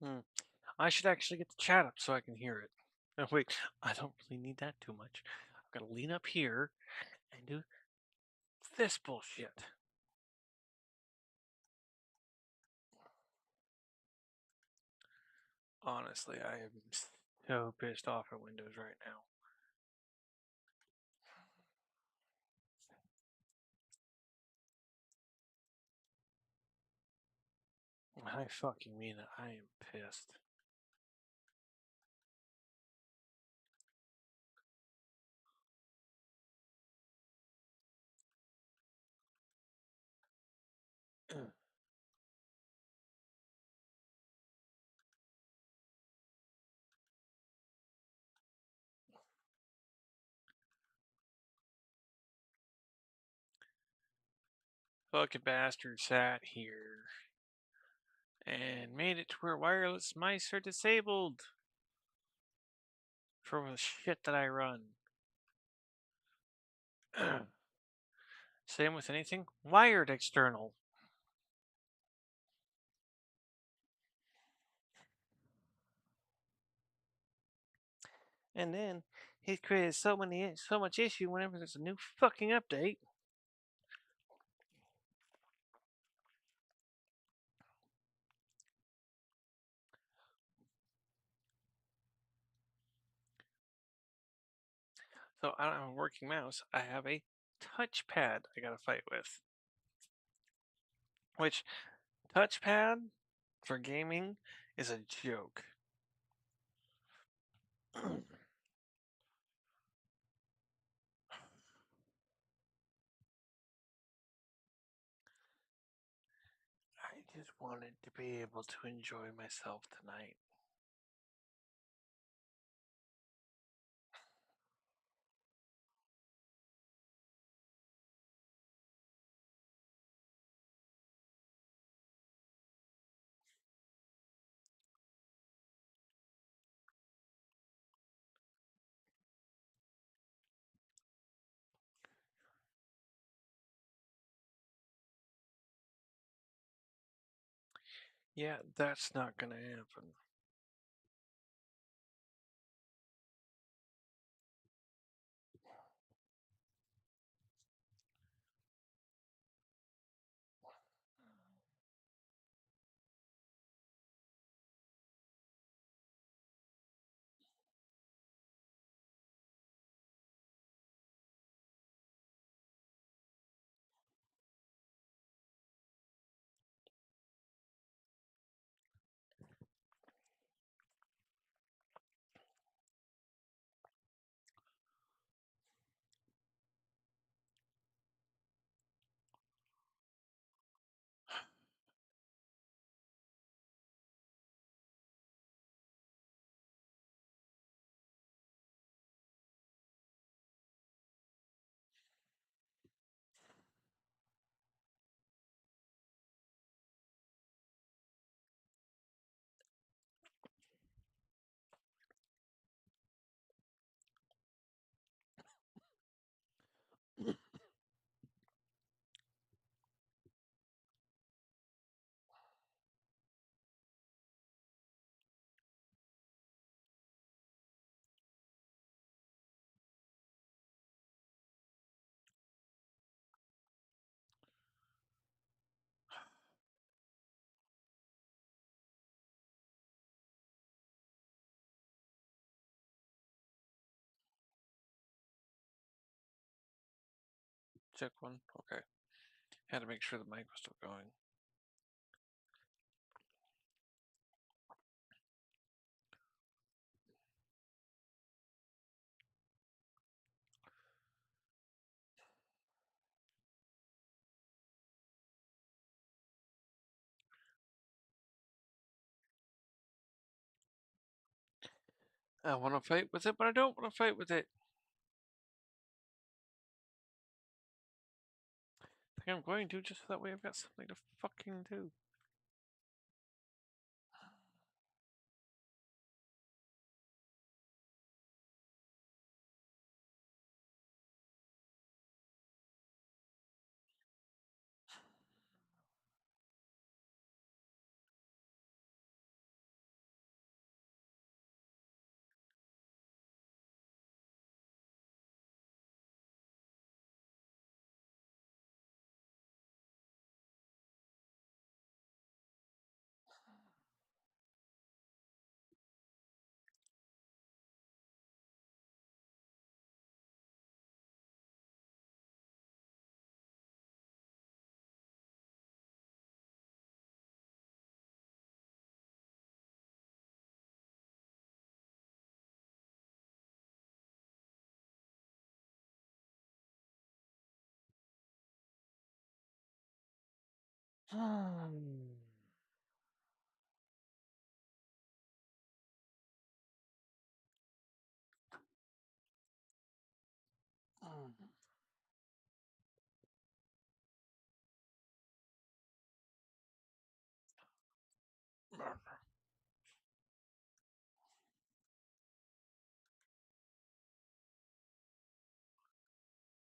Hmm. I should actually get the chat up so I can hear it. Oh, wait, I don't really need that too much. I've got to lean up here and do this bullshit. Honestly, I am so pissed off at Windows right now. I fucking mean it. I am pissed. Fucking bastard sat here and made it to where wireless mice are disabled for the shit that I run. Same with anything wired external. And then he's created so much issue whenever there's a new fucking update. So I don't have a working mouse. I have a touchpad I gotta fight with. Which touchpad for gaming is a joke. I just wanted to be able to enjoy myself tonight. Yeah, that's not gonna happen. Check one. Okay. Had to make sure the mic was still going. I want to fight with it, but I don't want to fight with it. I think I'm going to, just so that way I've got something to fucking do.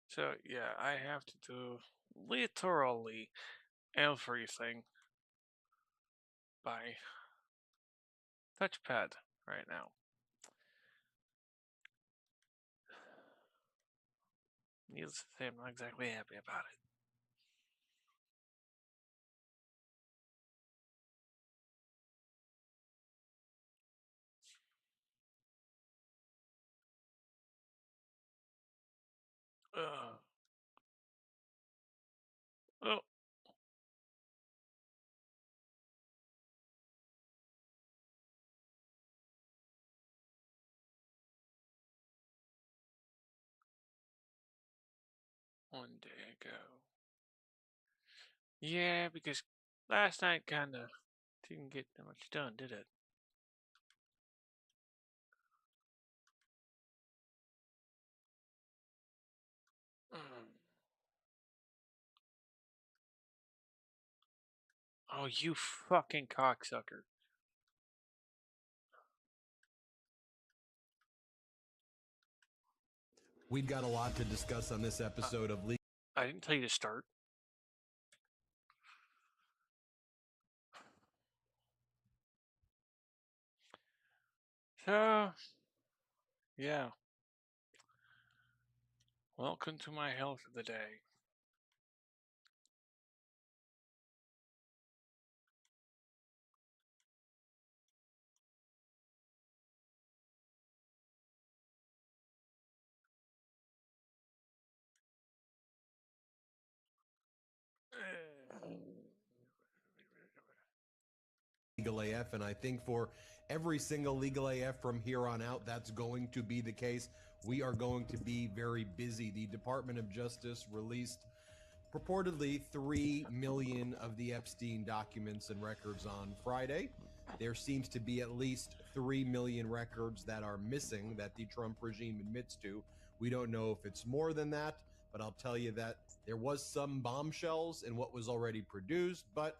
So yeah, I have to do literally everything by touchpad right now. Needless to say, I'm not exactly happy about it. Uh, oh, one day ago. Yeah, because last night kinda didn't get that much done, did it? Mm. Oh, you fucking cocksucker. We've got a lot to discuss on this episode of League. I didn't tell you to start. So, yeah. Welcome to my health of the day. Legal AF, and I think for every single Legal AF from here on out, that's going to be the case. We are going to be very busy. The Department of Justice released purportedly 3 million of the Epstein documents and records on Friday. There seems to be at least 3 million records that are missing that the Trump regime admits to. We don't know if it's more than that, but I'll tell you that there was some bombshells in what was already produced, but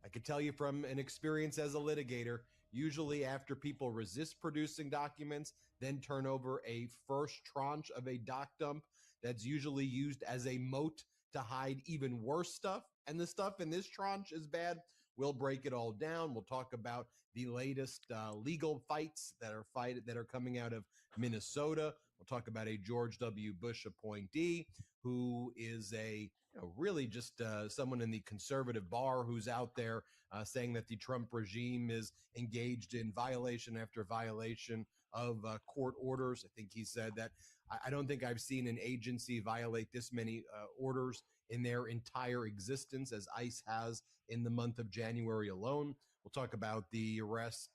I could tell you from an experience as a litigator, usually after people resist producing documents, then turn over a first tranche of a doc dump that's usually used as a moat to hide even worse stuff. And the stuff in this tranche is bad. We'll break it all down. We'll talk about the latest legal fights that are coming out of Minnesota. We'll talk about a George W. Bush appointee who is a really just someone in the conservative bar who's out there saying that the Trump regime is engaged in violation after violation of court orders. I think he said that I don't think I've seen an agency violate this many orders in their entire existence as ICE has in the month of January alone. We'll talk about the arrest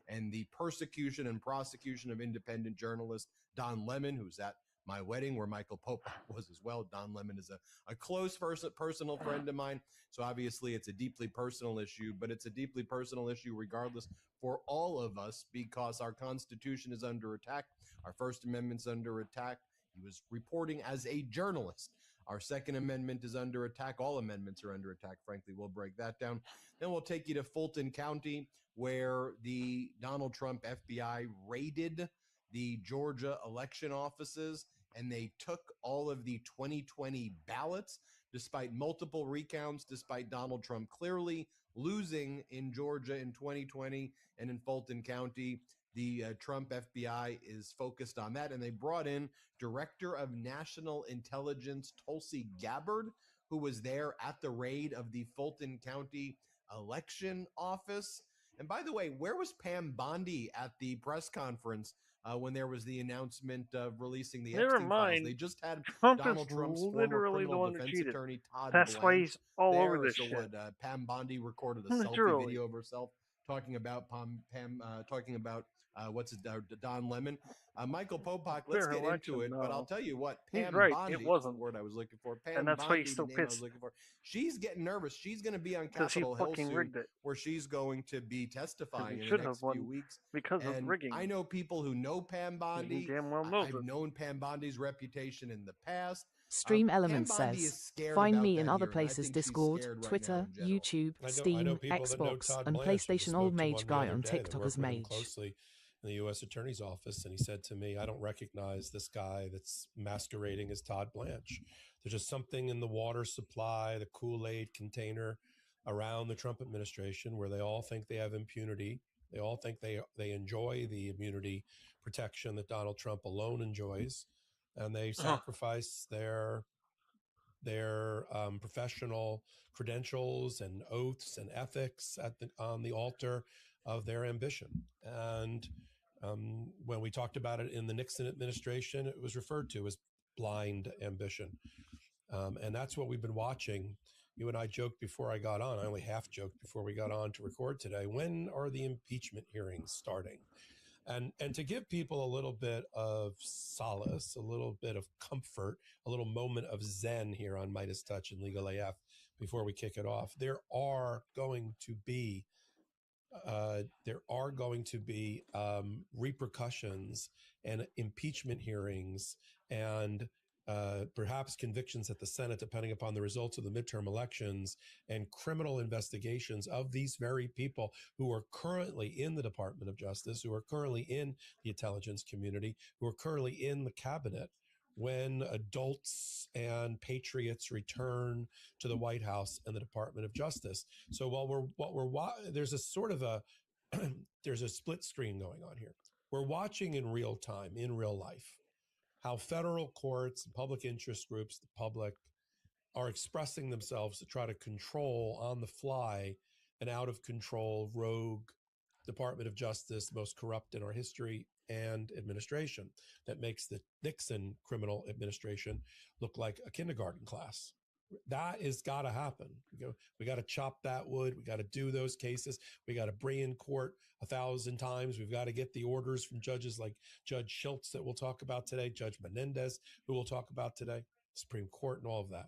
and the persecution and prosecution of independent journalist Don Lemon, who's at my wedding where Michael Pope was as well. Don Lemon is a close personal friend of mine. So obviously it's a deeply personal issue, but it's a deeply personal issue regardless for all of us because our Constitution is under attack. Our First Amendment's under attack. He was reporting as a journalist. Our Second Amendment is under attack. All amendments are under attack, frankly. We'll break that down. Then we'll take you to Fulton County, where the Donald Trump FBI raided the Georgia election offices and they took all of the 2020 ballots despite multiple recounts, despite Donald Trump clearly losing in Georgia in 2020 and in Fulton County. The Trump FBI is focused on that. And they brought in Director of National Intelligence Tulsi Gabbard, who was there at the raid of the Fulton County election office. And by the way, where was Pam Bondi at the press conference when there was the announcement of releasing the Never Epstein files? mind. They just had Trump is Donald Trump's former literally the criminal one who defense cheated. attorney Todd That's why Blanche he's all over there. this So shit. what? Pam Bondi recorded a selfie Literally. video of herself talking about talking about what's it, Don Lemon. Michael Popak, let's Clear get election. into it. But I'll No, tell you what, he's Pam right. Bondi, It that's the wasn't, word I was looking for. and Pam that's why he's Bondi, so the name I was pissed looking for. She's getting nervous. She's going to be on because he Capitol Hill fucking soon, rigged it. where she's going to be Because testifying he in the should have next few won weeks. because of And rigging. I know people who know Pam He Bondi. damn well knows I've it. known Pam Bondi's reputation in the past. Stream Pam Elements Bondi says, is scared find about me that in other hearing. I places: think she's Discord, scared right now Twitter, in general. YouTube, I know Steam, people that know Xbox, Todd and Blanche. I just PlayStation spoke Old to Mage one the guy other on day that TikTok worked as with him Mage. closely in the U.S. Attorney's Office, and he said to me, "I don't recognize this guy that's masquerading as Todd Blanche. There's just something in the water supply, the Kool-Aid container around the Trump administration, where they all think they have impunity. They all think they enjoy the immunity protection that Donald Trump alone enjoys, and they sacrifice their professional credentials and oaths and ethics on the altar of their ambition. And when we talked about it in the Nixon administration, it was referred to as blind ambition. And that's what we've been watching. You and I joked before I got on. I only half joked before we got on to record today. When are the impeachment hearings starting? And to give people a little bit of solace, a little bit of comfort, a little moment of zen here on Midas Touch and Legal AF before we kick it off, there are going to be repercussions and impeachment hearings and perhaps convictions at the Senate, depending upon the results of the midterm elections, and criminal investigations of these very people who are currently in the Department of Justice, who are currently in the intelligence community, who are currently in the cabinet when adults and patriots return to the White House and the Department of Justice. So there's a sort of there's a split screen going on here. We're watching in real time, in real life, how federal courts and public interest groups, the public, are expressing themselves to try to control on the fly an out of control, rogue Department of Justice, most corrupt in our history and administration, that makes the Nixon criminal administration look like a kindergarten class. That has got to happen. We got to chop that wood. We got to do those cases. We got to bring in court 1,000 times. We've got to get the orders from judges like Judge Schultz that we'll talk about today, Judge Menendez, who we'll talk about today, Supreme Court, and all of that.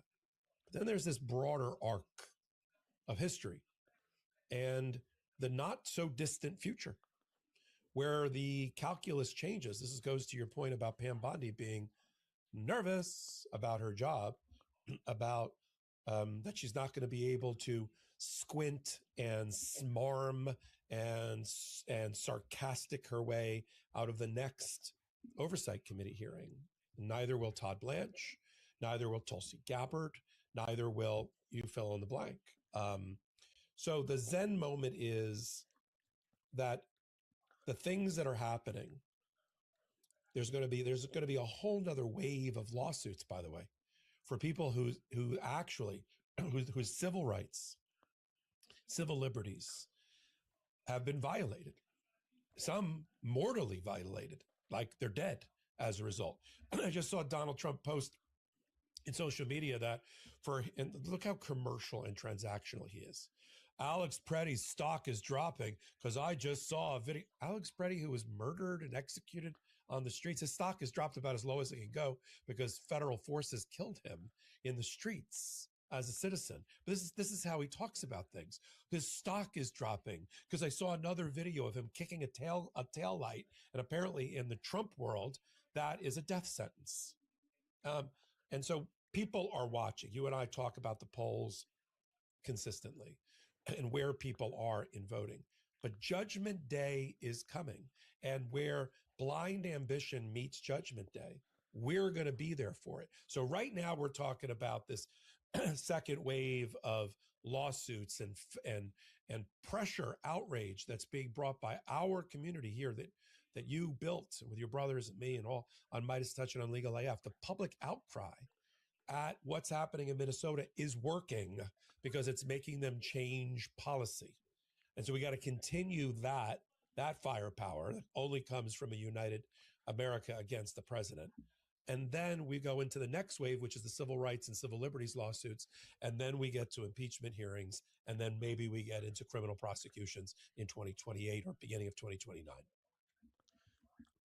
But then there's this broader arc of history and the not so distant future where the calculus changes. This goes to your point about Pam Bondi being nervous about her job, about that she's not going to be able to squint and smarm and sarcastic her way out of the next oversight committee hearing. Neither will Todd Blanche, neither will Tulsi Gabbard, neither will you fill in the blank. So the Zen moment is that the things that are happening, there's going to be a whole nother wave of lawsuits, by the way, for people who actually whose civil rights, civil liberties have been violated. Some mortally violated, like they're dead as a result. I just saw Donald Trump post in social media that and look how commercial and transactional he is. Alex Preddy's stock is dropping because I just saw a video. Alex Preddy, who was murdered and executed on the streets, his stock has dropped about as low as it can go because federal forces killed him in the streets as a citizen. But this is how he talks about things. His stock is dropping because I saw another video of him kicking a tail light, and apparently in the Trump world, that is a death sentence. And so people are watching. You and I talk about the polls consistently and where people are in voting. But Judgment Day is coming. And where blind ambition meets Judgment Day, we're going to be there for it. So right now we're talking about this second wave of lawsuits and pressure, outrage that's being brought by our community here that you built with your brothers and me and all on Midas Touch and on Legal AF. The public outcry at what's happening in Minnesota is working because it's making them change policy. And so we got to continue that firepower that only comes from a united America against the president. And then we go into the next wave, which is the civil rights and civil liberties lawsuits. And then we get to impeachment hearings. And then maybe we get into criminal prosecutions in 2028 or beginning of 2029.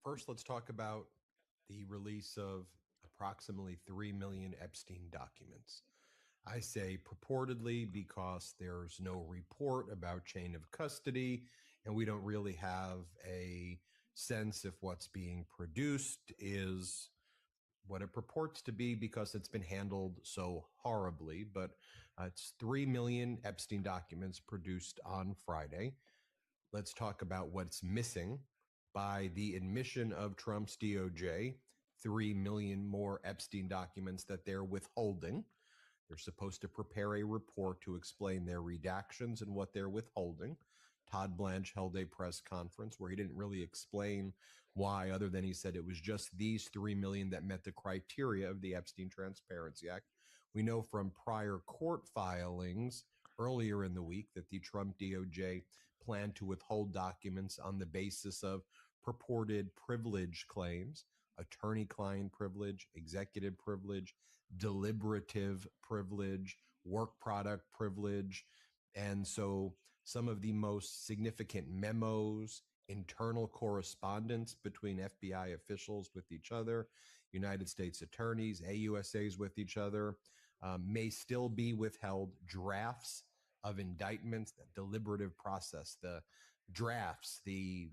First, let's talk about the release of approximately 3 million Epstein documents. I say purportedly because there's no report about chain of custody, and we don't really have a sense if what's being produced is what it purports to be because it's been handled so horribly. But it's 3 million Epstein documents produced on Friday. Let's talk about what's missing. By the admission of Trump's DOJ, 3 million more Epstein documents that they're withholding. They're supposed to prepare a report to explain their redactions and what they're withholding. Todd Blanche held a press conference where he didn't really explain why, other than he said it was just these 3 million that met the criteria of the Epstein Transparency Act. We know from prior court filings earlier in the week that the Trump DOJ planned to withhold documents on the basis of purported privilege claims, attorney-client privilege, executive privilege, deliberative privilege, work product privilege. And so some of the most significant memos, internal correspondence between FBI officials with each other, United States attorneys, AUSAs with each other, may still be withheld. Drafts of indictments, the deliberative process, the drafts, the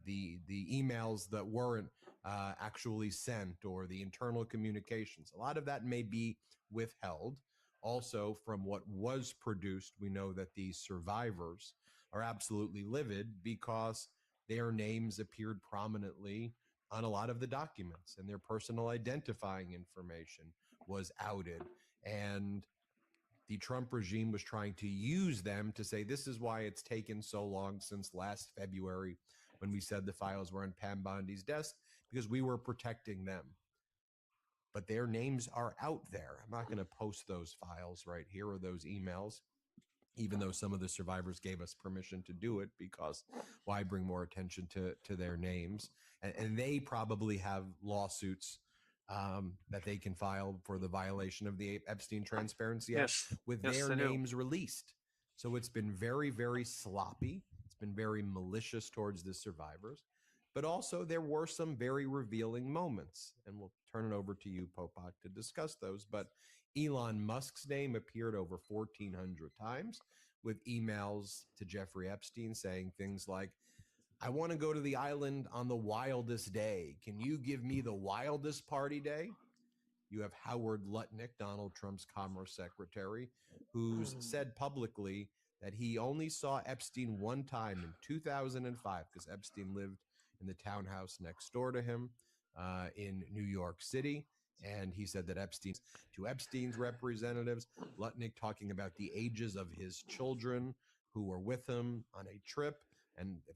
emails that weren't actually sent, or the internal communications. A lot of that may be withheld. Also, from what was produced, we know that these survivors are absolutely livid because their names appeared prominently on a lot of the documents, and their personal identifying information was outed. And the Trump regime was trying to use them to say, this is why it's taken so long since last February when we said the files were on Pam Bondi's desk, because we were protecting them. But their names are out there. I'm not going to post those files right here or those emails, even though some of the survivors gave us permission to do it, because why bring more attention to their names? And they probably have lawsuits that they can file for the violation of the Epstein Transparency Act with their names released. So it's been very, very sloppy. It's been very malicious towards the survivors. But also there were some very revealing moments. And we'll turn it over to you, Popok, to discuss those. But Elon Musk's name appeared over 1,400 times, with emails to Jeffrey Epstein saying things like, I want to go to the island on the wildest day. Can you give me the wildest party day? You have Howard Lutnick, Donald Trump's Commerce Secretary, who's said publicly that he only saw Epstein one time in 2005, because Epstein lived in the townhouse next door to him in New York City. And he said that Epstein's representatives, Lutnick talking about the ages of his children who were with him on a trip, and if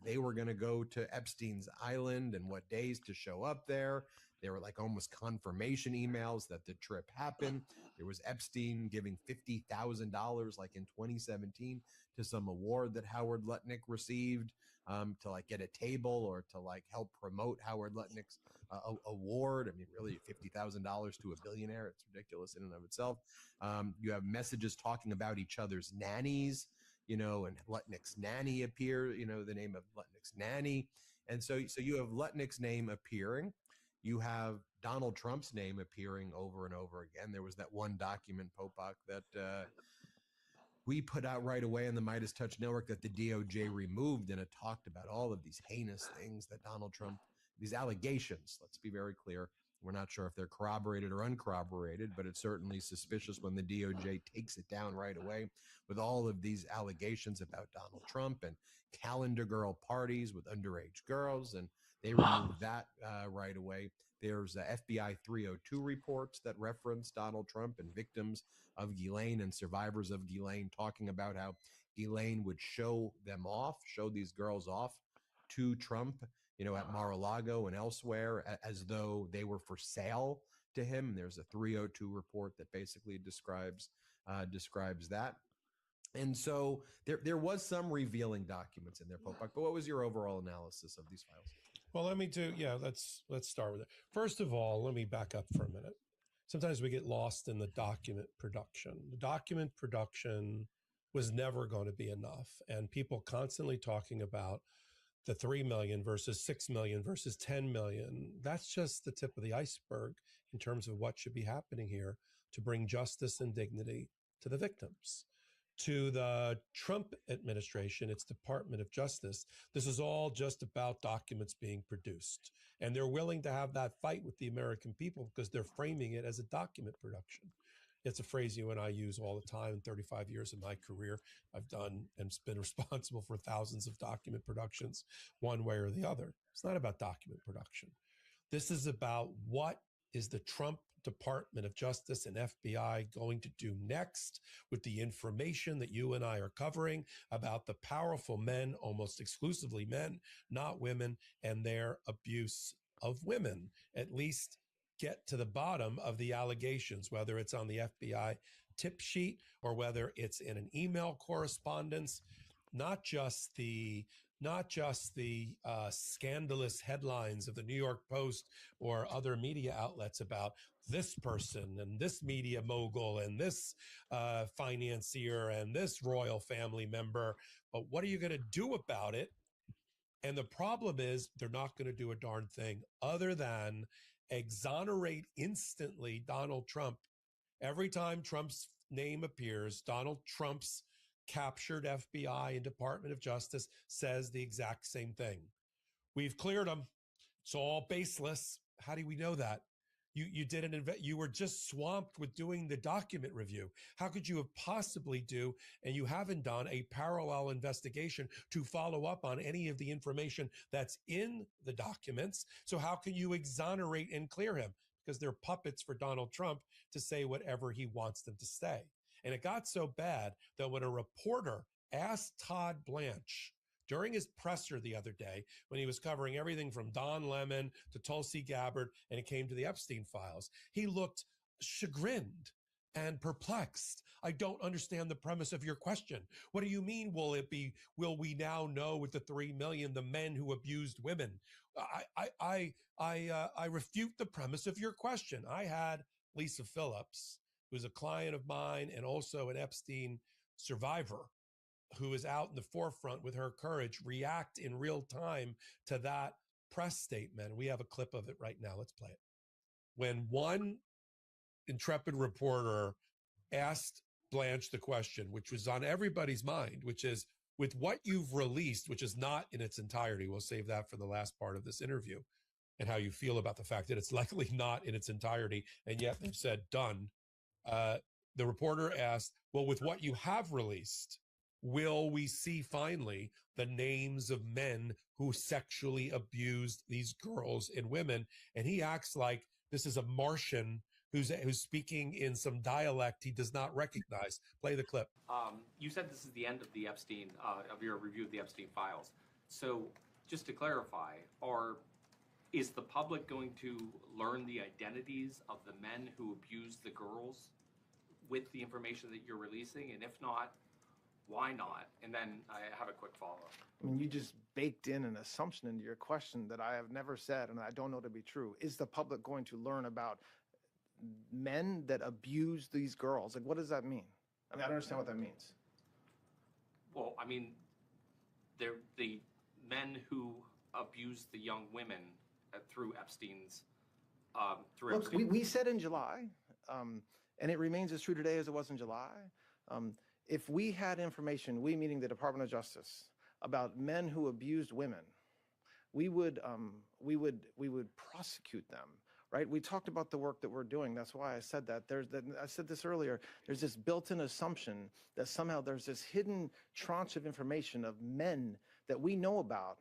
they were going to go to Epstein's island and what days to show up there. They were like almost confirmation emails that the trip happened. There was Epstein giving $50,000 like in 2017 to some award that Howard Lutnick received to like get a table or to like help promote Howard Lutnick's award. I mean, really $50,000 to a billionaire. It's ridiculous in and of itself. You have messages talking about each other's nannies, and Lutnick's nanny appear, the name of Lutnick's nanny. And so you have Lutnick's name appearing. You have Donald Trump's name appearing over and over again. There was that one document, Popok, that we put out right away on the Midas Touch Network that the DOJ removed, and it talked about all of these heinous things that Donald Trump, these allegations, let's be very clear. We're not sure if they're corroborated or uncorroborated, but it's certainly suspicious when the DOJ takes it down right away with all of these allegations about Donald Trump and calendar girl parties with underage girls, and they removed that right away. There's FBI 302 reports that reference Donald Trump and victims of Ghislaine and survivors of Ghislaine, talking about how Ghislaine would show these girls off to Trump, at Mar-a-Lago and elsewhere, as though they were for sale to him. There's a 302 report that basically describes that. And so there was some revealing documents in there, Popok. But what was your overall analysis of these files? Well, let's start with it. First of all, let me back up for a minute. Sometimes we get lost in the document production. The document production was never going to be enough. And people constantly talking about the 3 million versus 6 million versus 10 million. That's just the tip of the iceberg in terms of what should be happening here to bring justice and dignity to the victims. To the Trump administration, its Department of Justice, this is all just about documents being produced. And they're willing to have that fight with the American people because they're framing it as a document production. It's a phrase you and I use all the time. In 35 years of my career, I've done and been responsible for thousands of document productions, one way or the other. It's not about document production. This is about what is the Trump Department of Justice and FBI going to do next with the information that you and I are covering about the powerful men, almost exclusively men, not women, and their abuse of women. At least get to the bottom of the allegations, whether it's on the FBI tip sheet or whether it's in an email correspondence, not just the scandalous headlines of the New York Post or other media outlets about this person and this media mogul and this financier and this royal family member. But what are you going to do about it? And the problem is they're not going to do a darn thing other than exonerate instantly Donald Trump. Every time Trump's name appears, Donald Trump's captured FBI and Department of Justice says the exact same thing. We've cleared them. It's all baseless. How do we know that? You were just swamped with doing the document review. How could you have possibly do, and you haven't done, a parallel investigation to follow up on any of the information that's in the documents? So how can you exonerate and clear him? Because they're puppets for Donald Trump to say whatever he wants them to say. And it got so bad that when a reporter asked Todd Blanche during his presser the other day, when he was covering everything from Don Lemon to Tulsi Gabbard, and it came to the Epstein files, he looked chagrined and perplexed. I don't understand the premise of your question. What do you mean, will we now know with the 3 million, the men who abused women? I refute the premise of your question. I had Lisa Phillips, who's a client of mine and also an Epstein survivor, who is out in the forefront with her courage, react in real time to that press statement. We have a clip of it right now. Let's play it. When one intrepid reporter asked Blanche the question, which was on everybody's mind, which is, with what you've released, which is not in its entirety, we'll save that for the last part of this interview, and how you feel about the fact that it's likely not in its entirety, and yet they've said done. The reporter asked, well, with what you have released, will we see finally the names of men who sexually abused these girls and women? And he acts like this is a Martian who's speaking in some dialect he does not recognize. Play the clip. You said this is the end of the Epstein, of your review of the Epstein files. So just to clarify, is the public going to learn the identities of the men who abused the girls with the information that you're releasing? And if not, why not? And then I have a quick follow-up. I mean, you just baked in an assumption into your question that I have never said and I don't know to be true. Is the public going to learn about men that abuse these girls? Like, what does that mean? I mean, I don't understand what that means. Well, I mean, they're the men who abused the young women through Epstein's, Look, we said in July, and it remains as true today as it was in July. If we had information, we meaning the Department of Justice, about men who abused women, we would prosecute them, right? We talked about the work that we're doing. That's why I said that. I said this earlier. There's this built-in assumption that somehow there's this hidden tranche of information of men that we know about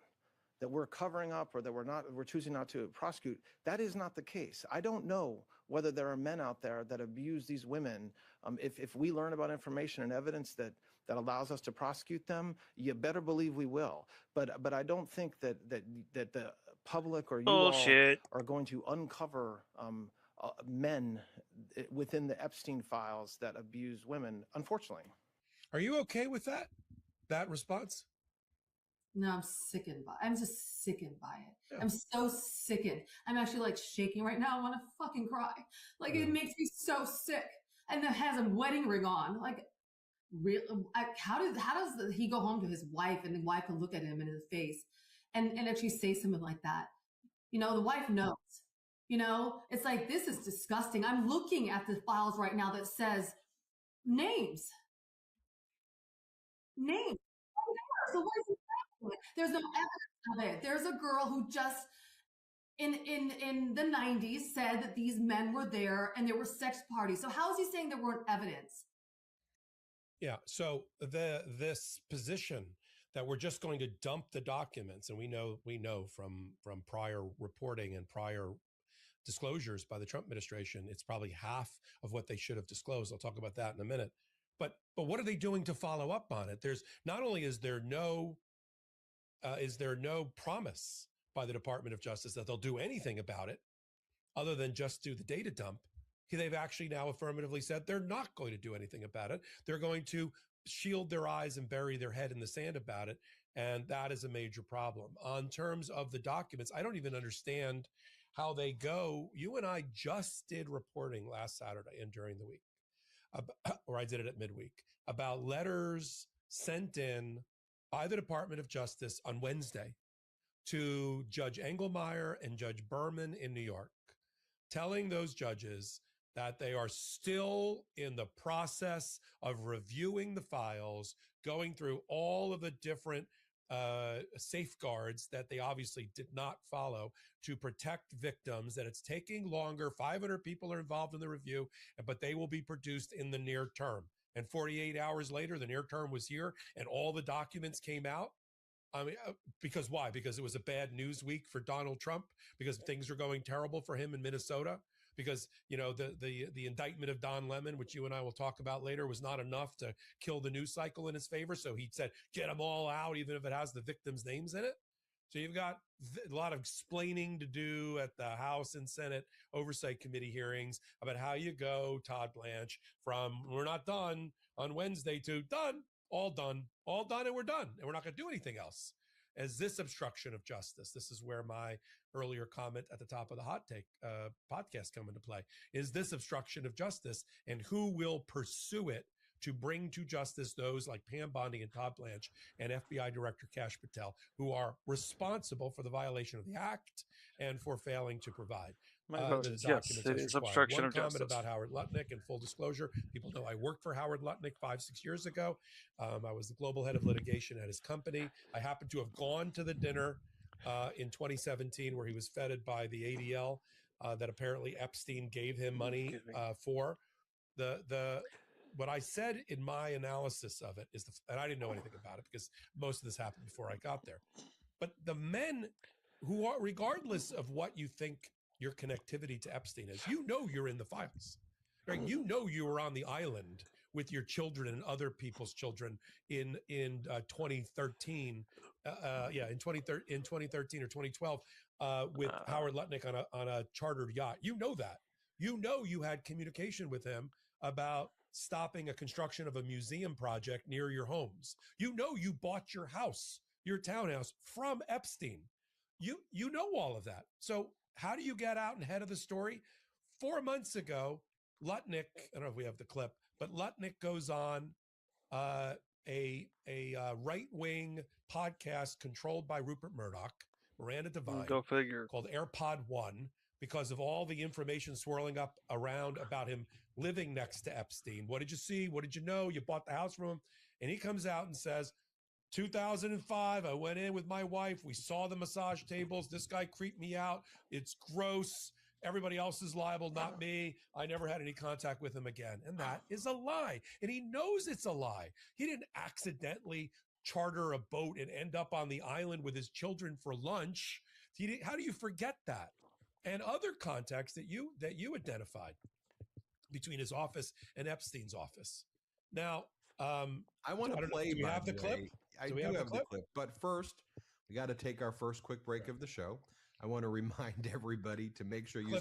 that we're covering up or that we're choosing not to prosecute. That is not the case. I don't know whether there are men out there that abuse these women. If we learn about information and evidence that allows us to prosecute them, you better believe we will. But I don't think that the public or you all are going to uncover men within the Epstein files that abuse women, unfortunately. Are you okay with that response? No, I'm sickened by it. I'm so sickened. I'm actually like shaking right now. I want to fucking cry. Like Yeah. it makes me so sick. And then has a wedding ring on. Like, real? How does he go home to his wife and the wife can look at him in his face and actually say something like that? You know, the wife knows. You know, it's like this is disgusting. I'm looking at the files right now that says names. Names. So what is he saying? There's no evidence of it. There's a girl who just in the 90s said that these men were there and there were sex parties. So how is he saying there weren't evidence? Yeah. So this position that we're just going to dump the documents, and we know from prior reporting and prior disclosures by the Trump administration, it's probably half of what they should have disclosed. I'll talk about that in a minute. But what are they doing to follow up on it? There's not only is there no promise by the Department of Justice that they'll do anything about it other than just do the data dump. They've actually now affirmatively said they're not going to do anything about it. They're going to shield their eyes and bury their head in the sand about it. And that is a major problem. On terms of the documents, I don't even understand how they go. You and I just did reporting last Saturday and during the week, or I did it at midweek, about letters sent in by the Department of Justice on Wednesday to Judge Engelmeyer and Judge Berman in New York, telling those judges that they are still in the process of reviewing the files, going through all of the different safeguards that they obviously did not follow to protect victims, that it's taking longer. 500 people are involved in the review, but they will be produced in the near term. And 48 hours later, the near term was here and all the documents came out. I mean, because why? Because it was a bad news week for Donald Trump, because things are going terrible for him in Minnesota, because, you know, the indictment of Don Lemon, which you and I will talk about later, was not enough to kill the news cycle in his favor. So he said, get them all out, even if it has the victims' names in it. So you've got a lot of explaining to do at the House and Senate Oversight Committee hearings about how you go, Todd Blanche, from we're not done on Wednesday to done, and we're done. And we're not going to do anything else. As this obstruction of justice, this is where my earlier comment at the top of the Hot Take podcast come into play, is this obstruction of justice, and who will pursue it to bring to justice those like Pam Bondi and Todd Blanche and FBI Director Kash Patel, who are responsible for the violation of the act and for failing to provide My vote the is yes, documents it as is required. obstruction One of comment justice. about Howard Lutnick, and full disclosure, people know I worked for Howard Lutnick 5-6 years ago. I was the global head of litigation at his company. I happened to have gone to the dinner in 2017 where he was feted by the ADL that apparently Epstein gave him money for. What I said in my analysis of it is, and I didn't know anything about it because most of this happened before I got there, but the men who are, regardless of what you think your connectivity to Epstein is, you know you're in the files, right? You know you were on the island with your children and other people's children in 2013, in 2013 or 2012 with Howard Lutnick on a chartered yacht. You know that. You know you had communication with him about stopping a construction of a museum project near your homes. You know you bought your house, your townhouse, from Epstein. You know all of that. So how do you get out ahead of the story? 4 months ago, Lutnick, I don't know if we have the clip, but Lutnick goes on a right-wing podcast controlled by Rupert Murdoch, Miranda Devine, Go figure, called AirPod One, because of all the information swirling up around about him living next to Epstein. What did you see? What did you know? You bought the house from him. And he comes out and says, 2005, I went in with my wife. We saw the massage tables. This guy creeped me out. It's gross. Everybody else is liable, not me. I never had any contact with him again. And that is a lie. And he knows it's a lie. He didn't accidentally charter a boat and end up on the island with his children for lunch. How do you forget that? And other contacts that you identified between his office and Epstein's office. Now, I want to play. Do we have the clip? I do have the clip. But first, we got to take our first quick break of the show. I want to remind everybody to make sure you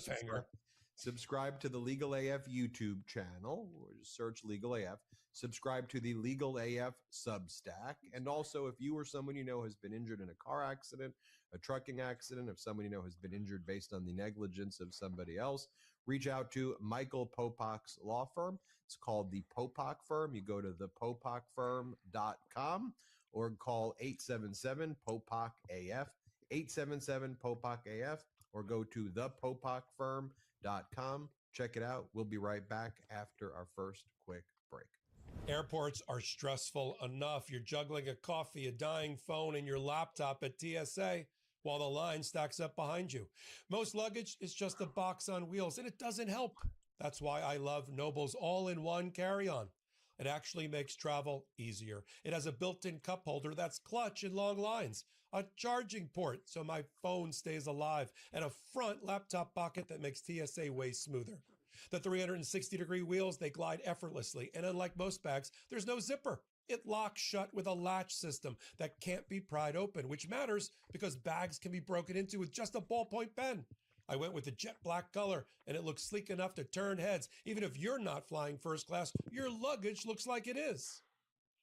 subscribe to the Legal AF YouTube channel, or just search Legal AF. subscribe to the Legal AF Substack. And also, if you or someone you know has been injured in a car accident, a trucking accident, if someone you know has been injured based on the negligence of somebody else, reach out to Michael Popok's law firm. It's called the Popok Firm. You go to thepopokfirm.com or call 877-POPOK-AF, 877-POPOK-AF, or go to thepopokfirm.com. Check it out. We'll be right back after our first quick break. Airports are stressful enough. You're juggling a coffee, a dying phone, and your laptop at TSA while the line stacks up behind you. Most luggage is just a box on wheels, and it doesn't help. That's why I love Noble's all-in-one carry-on. It actually makes travel easier. It has a built-in cup holder that's clutch in long lines, a charging port so my phone stays alive, and a front laptop pocket that makes TSA way smoother. The 360-degree wheels, they glide effortlessly, and unlike most bags, there's no zipper. It locks shut with a latch system that can't be pried open, which matters because bags can be broken into with just a ballpoint pen. I went with the jet black color, and it looks sleek enough to turn heads. Even if you're not flying first class, your luggage looks like it is.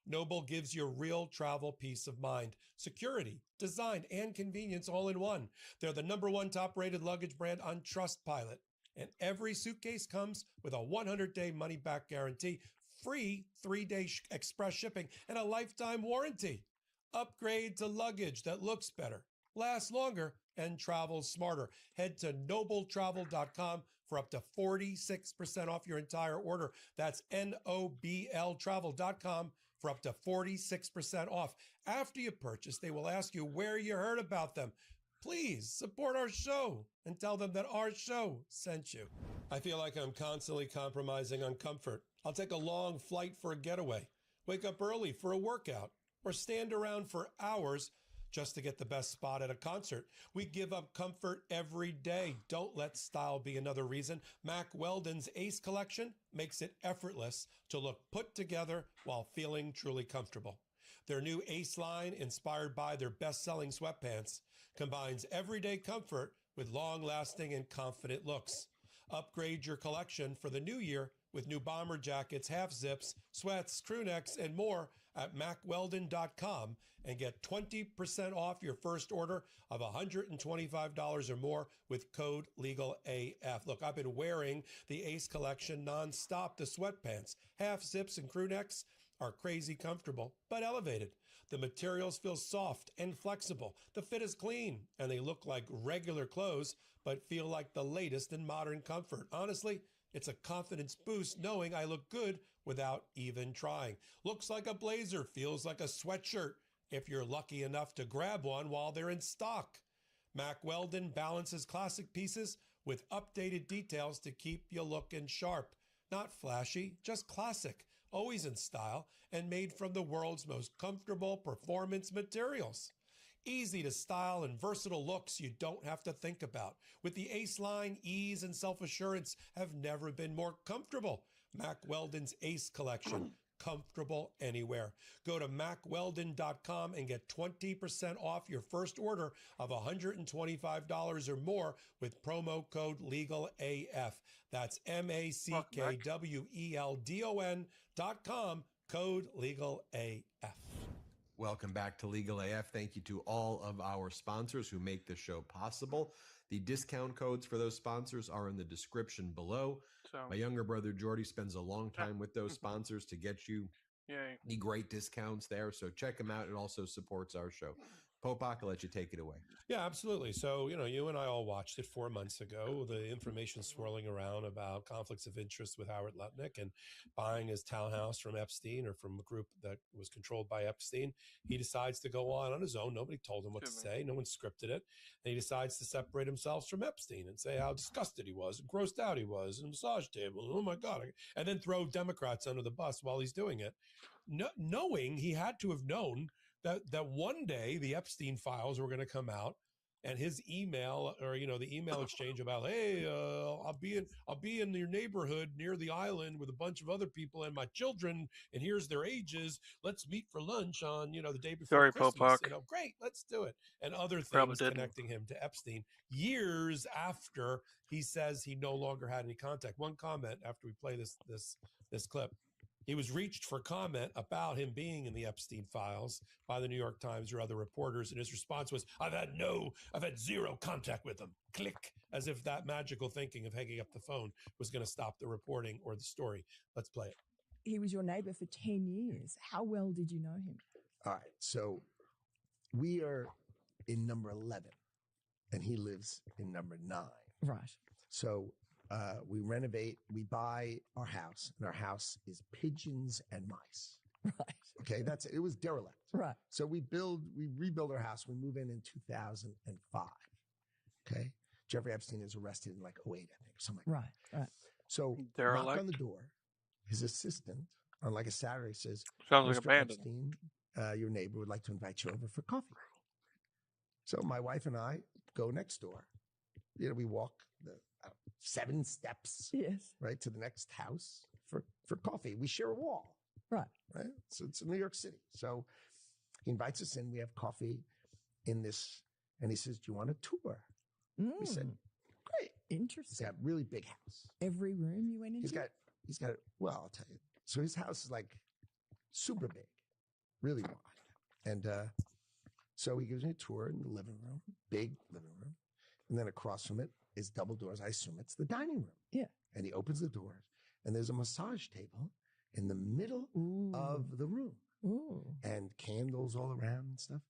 Noble gives you real travel peace of mind, security, design, and convenience all in one. They're the #1 top-rated luggage brand on Trustpilot. And every suitcase comes with a 100-day money-back guarantee, free 3-day express shipping, and a lifetime warranty. Upgrade to luggage that looks better, lasts longer, and travels smarter. Head to nobletravel.com for up to 46% off your entire order. That's NOBLtravel.com for up to 46% off. After you purchase, they will ask you where you heard about them. Please support our show and tell them that our show sent you. I feel like I'm constantly compromising on comfort. I'll take a long flight for a getaway, wake up early for a workout, or stand around for hours just to get the best spot at a concert. We give up comfort every day. Don't let style be another reason. Mack Weldon's Ace collection makes it effortless to look put together while feeling truly comfortable. Their new Ace line, inspired by their best-selling sweatpants, combines everyday comfort with long-lasting and confident looks. Upgrade your collection for the new year with new bomber jackets, half zips, sweats, crew necks, and more at MackWeldon.com and get 20% off your first order of $125 or more with code LEGALAF. Look, I've been wearing the Ace collection nonstop. The sweatpants, half zips, and crew necks are crazy comfortable, but elevated. The materials feel soft and flexible. The fit is clean, and they look like regular clothes, but feel like the latest in modern comfort. Honestly, it's a confidence boost knowing I look good without even trying. Looks like a blazer, feels like a sweatshirt if you're lucky enough to grab one while they're in stock. Mack Weldon balances classic pieces with updated details to keep you looking sharp. Not flashy, just classic, always in style, and made from the world's most comfortable performance materials. Easy to style and versatile looks you don't have to think about. With the Ace line, ease and self-assurance have never been more comfortable. Mack Weldon's Ace collection, comfortable anywhere. Go to MackWeldon.com and get 20% off your first order of $125 or more with promo code LEGALAF. That's MackWeldon.com, code LEGALAF. Welcome back to Legal AF. Thank you to all of our sponsors who make the show possible. The discount codes for those sponsors are in the description below. So, My younger brother Jordy spends a long time with those sponsors to get you yay. the great discounts there. So check them out. It also supports our show. Popok, I'll let you take it away. Yeah, absolutely. So, you and I all watched it 4 months ago. The information swirling around about conflicts of interest with Howard Lutnick and buying his townhouse from Epstein or from a group that was controlled by Epstein. He decides to go on his own. Nobody told him what to say. No one scripted it. And he decides to separate himself from Epstein and say how disgusted he was and grossed out he was and massage table. Oh my God. And then throw Democrats under the bus while he's doing it. Knowing he had to have known that one day the Epstein files were going to come out, and his email, or the email exchange about, hey, I'll be in your neighborhood near the island with a bunch of other people and my children, and here's their ages. Let's meet for lunch on the day before Sorry, Christmas. Popok. Great, let's do it. And other Probably things didn't. connecting him to Epstein years after he says he no longer had any contact. One comment after we play this clip. He was reached for comment about him being in the Epstein files by the New York Times or other reporters, and his response was, I've had zero contact with him. Click, as if that magical thinking of hanging up the phone was going to stop the reporting or the story. Let's play it. He was your neighbor for 10 years. How well did you know him? All right. So we are in number 11 and he lives in number 9. Right. So we renovate, we buy our house, and our house is pigeons and mice. Right. Okay. It was derelict. Right. So we rebuild our house. We move in 2005. Okay. Jeffrey Epstein is arrested in like 08, I think, something like that. Right. So Derelict. knock on the door. His assistant on like a Saturday says, Sounds like Mr. abandoned. Epstein, your neighbor would like to invite you over for coffee. So my wife and I go next door. We walk the 7 steps, Yes. right, to the next house for coffee. We share a wall. Right. Right. So it's in New York City. So he invites us in. We have coffee in this, and he says, do you want a tour? We said, great. He's Interesting. got a really big house. Every room you went into? He's got, well, I'll tell you. So his house is like super big, really wide. And so he gives me a tour in the living room, big living room. And then across from it is double doors. I assume it's the dining room. Yeah. And he opens the doors and there's a massage table in the middle of the room. Ooh. And candles all around and stuff.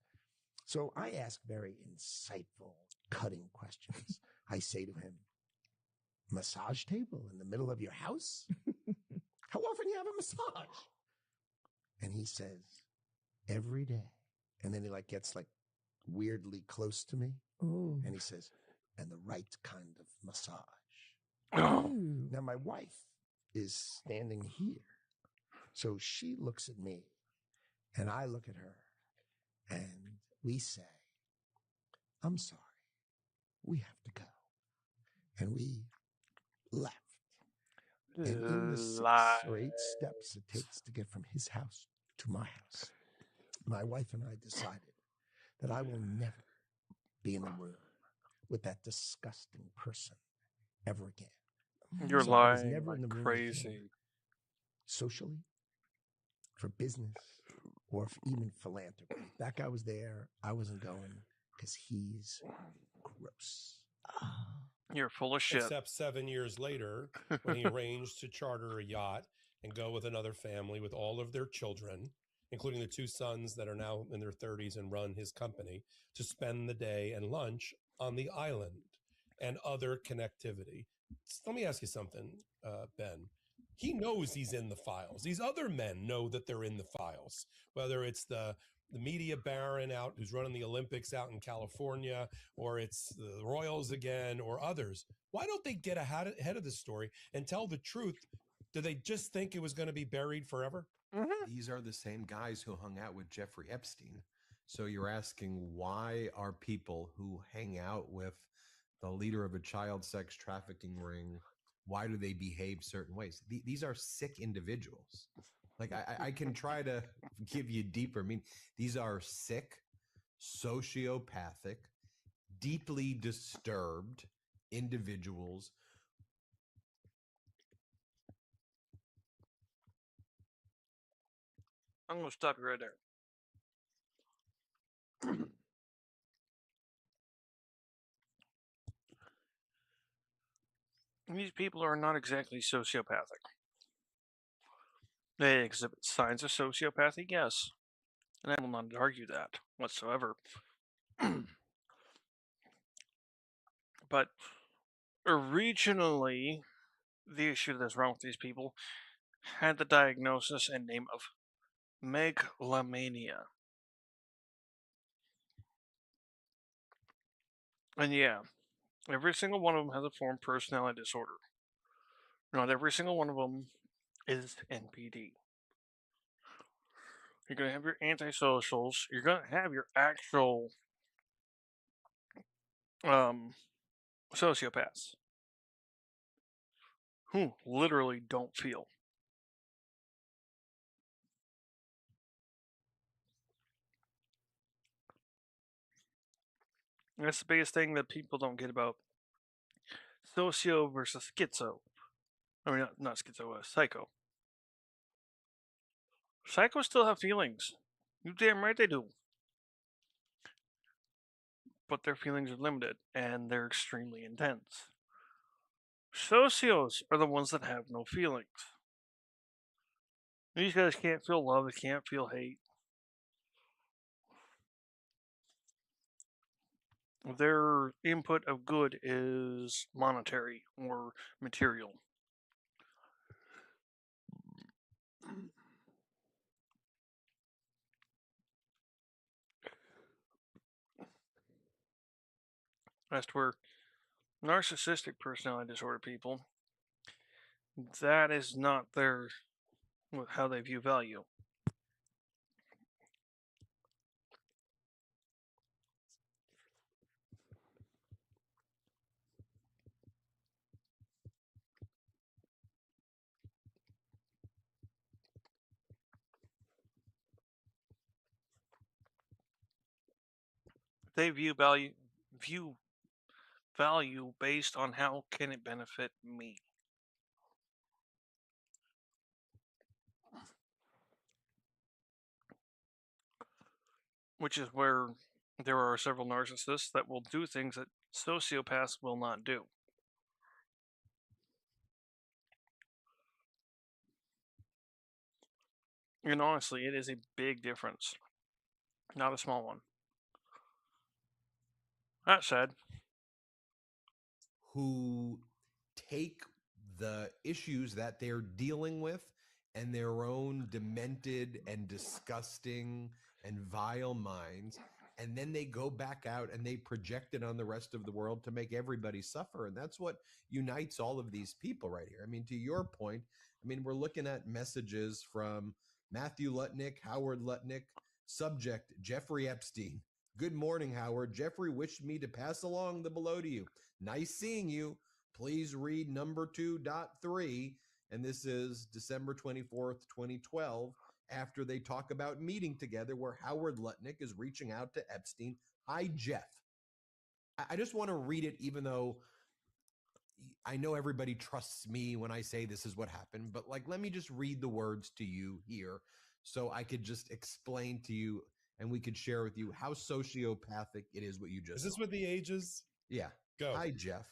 So I ask very insightful, cutting questions. I say to him, massage table in the middle of your house? How often do you have a massage? And he says, every day. And then he gets weirdly close to me. Ooh. And he says, and the right kind of massage. Ooh. Now my wife is standing here. So she looks at me and I look at her and we say, I'm sorry, we have to go. And we left. And in the 6 or 8 steps it takes to get from his house to my house, my wife and I decided that I will never be in the room with that disgusting person ever again. You're So I was lying never in the like room with him crazy. socially, for business, or even philanthropy. That guy was there. I wasn't going because he's gross. You're full of shit. Except 7 years later, when he arranged to charter a yacht and go with another family with all of their children, including the 2 sons that are now in their 30s and run his company, to spend the day and lunch on the island and other connectivity. Let me ask you something, Ben. He knows he's in the files. These other men know that they're in the files, whether it's the media baron out who's running the Olympics out in California, or it's the Royals again, or others. Why don't they get ahead of the story and tell the truth? Do they just think it was going to be buried forever? These are the same guys who hung out with Jeffrey Epstein. So you're asking, why are people who hang out with the leader of a child sex trafficking ring, why do they behave certain ways? These are sick individuals. I can try to give you deeper. I mean, these are sick, sociopathic, deeply disturbed individuals. I'm going to stop you right there. These people are not exactly sociopathic. They exhibit signs of sociopathy, yes. And I will not argue that whatsoever. But originally, the issue that's wrong with these people had the diagnosis and name of megalomania. And yeah, every single one of them has a form of personality disorder. Not every single one of them is NPD. You're going to have your antisocials. You're going to have your actual sociopaths who literally don't feel. And that's the biggest thing that people don't get about socio versus schizo. I mean, not schizo, psycho. Psychos still have feelings. You damn right they do. But their feelings are limited, and they're extremely intense. Socios are the ones that have no feelings. These guys can't feel love, they can't feel hate. Their input of good is monetary or material. As to where narcissistic personality disorder people, that is not their how they view value. They view value based on how can it benefit me. Which is where there are several narcissists that will do things that sociopaths will not do. And honestly, it is a big difference, not a small one. That said, who take the issues that they're dealing with and their own demented and disgusting and vile minds, and then they go back out and they project it on the rest of the world to make everybody suffer. And that's what unites all of these people right here. I mean, to your point, I mean, we're looking at messages from Matthew Lutnick, Howard Lutnick, subject Jeffrey Epstein. Good morning, Howard. Jeffrey wished me to pass along the below to you. Nice seeing you. Please read number 2.3. And this is December 24th, 2012, after they talk about meeting together where Howard Lutnick is reaching out to Epstein. Hi, Jeff. I just want to read it, even though I know everybody trusts me when I say this is what happened, but like, let me just read the words to you here so I could just explain to you and we could share with you how sociopathic it is what you just Is this saw. with the ages? Yeah. Go. Hi, Jeff.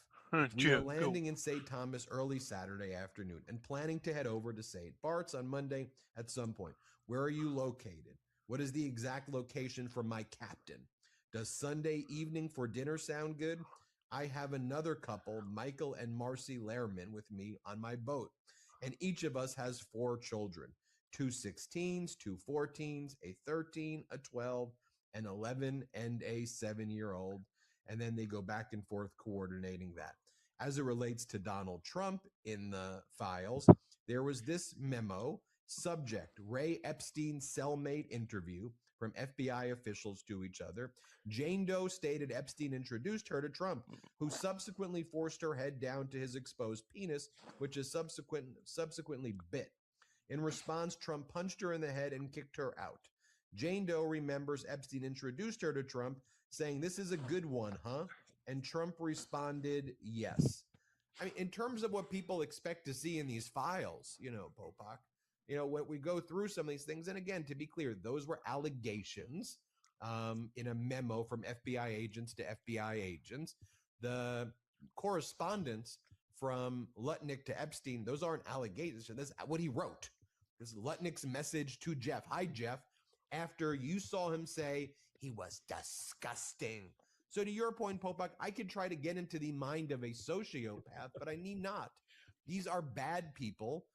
We are landing in St. Thomas early Saturday afternoon and planning to head over to St. Bart's on Monday at some point. Where are you located? What is the exact location for my captain? Does Sunday evening for dinner sound good? I have another couple, Michael and Marcy Lehrman, with me on my boat. And each of us has 4 children, 2 16s, 2 14s, a 13, a 12, an 11, and a 7-year-old. And then they go back and forth coordinating that. As it relates to Donald Trump in the files, there was this memo, subject, Ray Epstein cellmate interview from FBI officials to each other. Jane Doe stated Epstein introduced her to Trump, who subsequently forced her head down to his exposed penis, which is subsequently bit. In response, Trump punched her in the head and kicked her out. Jane Doe remembers Epstein introduced her to Trump, saying, "This is a good one, huh?" And Trump responded, "Yes." I mean, in terms of what people expect to see in these files, Popak, when we go through some of these things, and again, to be clear, those were allegations in a memo from FBI agents to FBI agents. The correspondence from Lutnick to Epstein, those aren't allegations. That's what he wrote. This is Lutnick's message to Jeff. Hi, Jeff. After you saw him say he was disgusting. So to your point, Popak, I could try to get into the mind of a sociopath, but I need not. These are bad people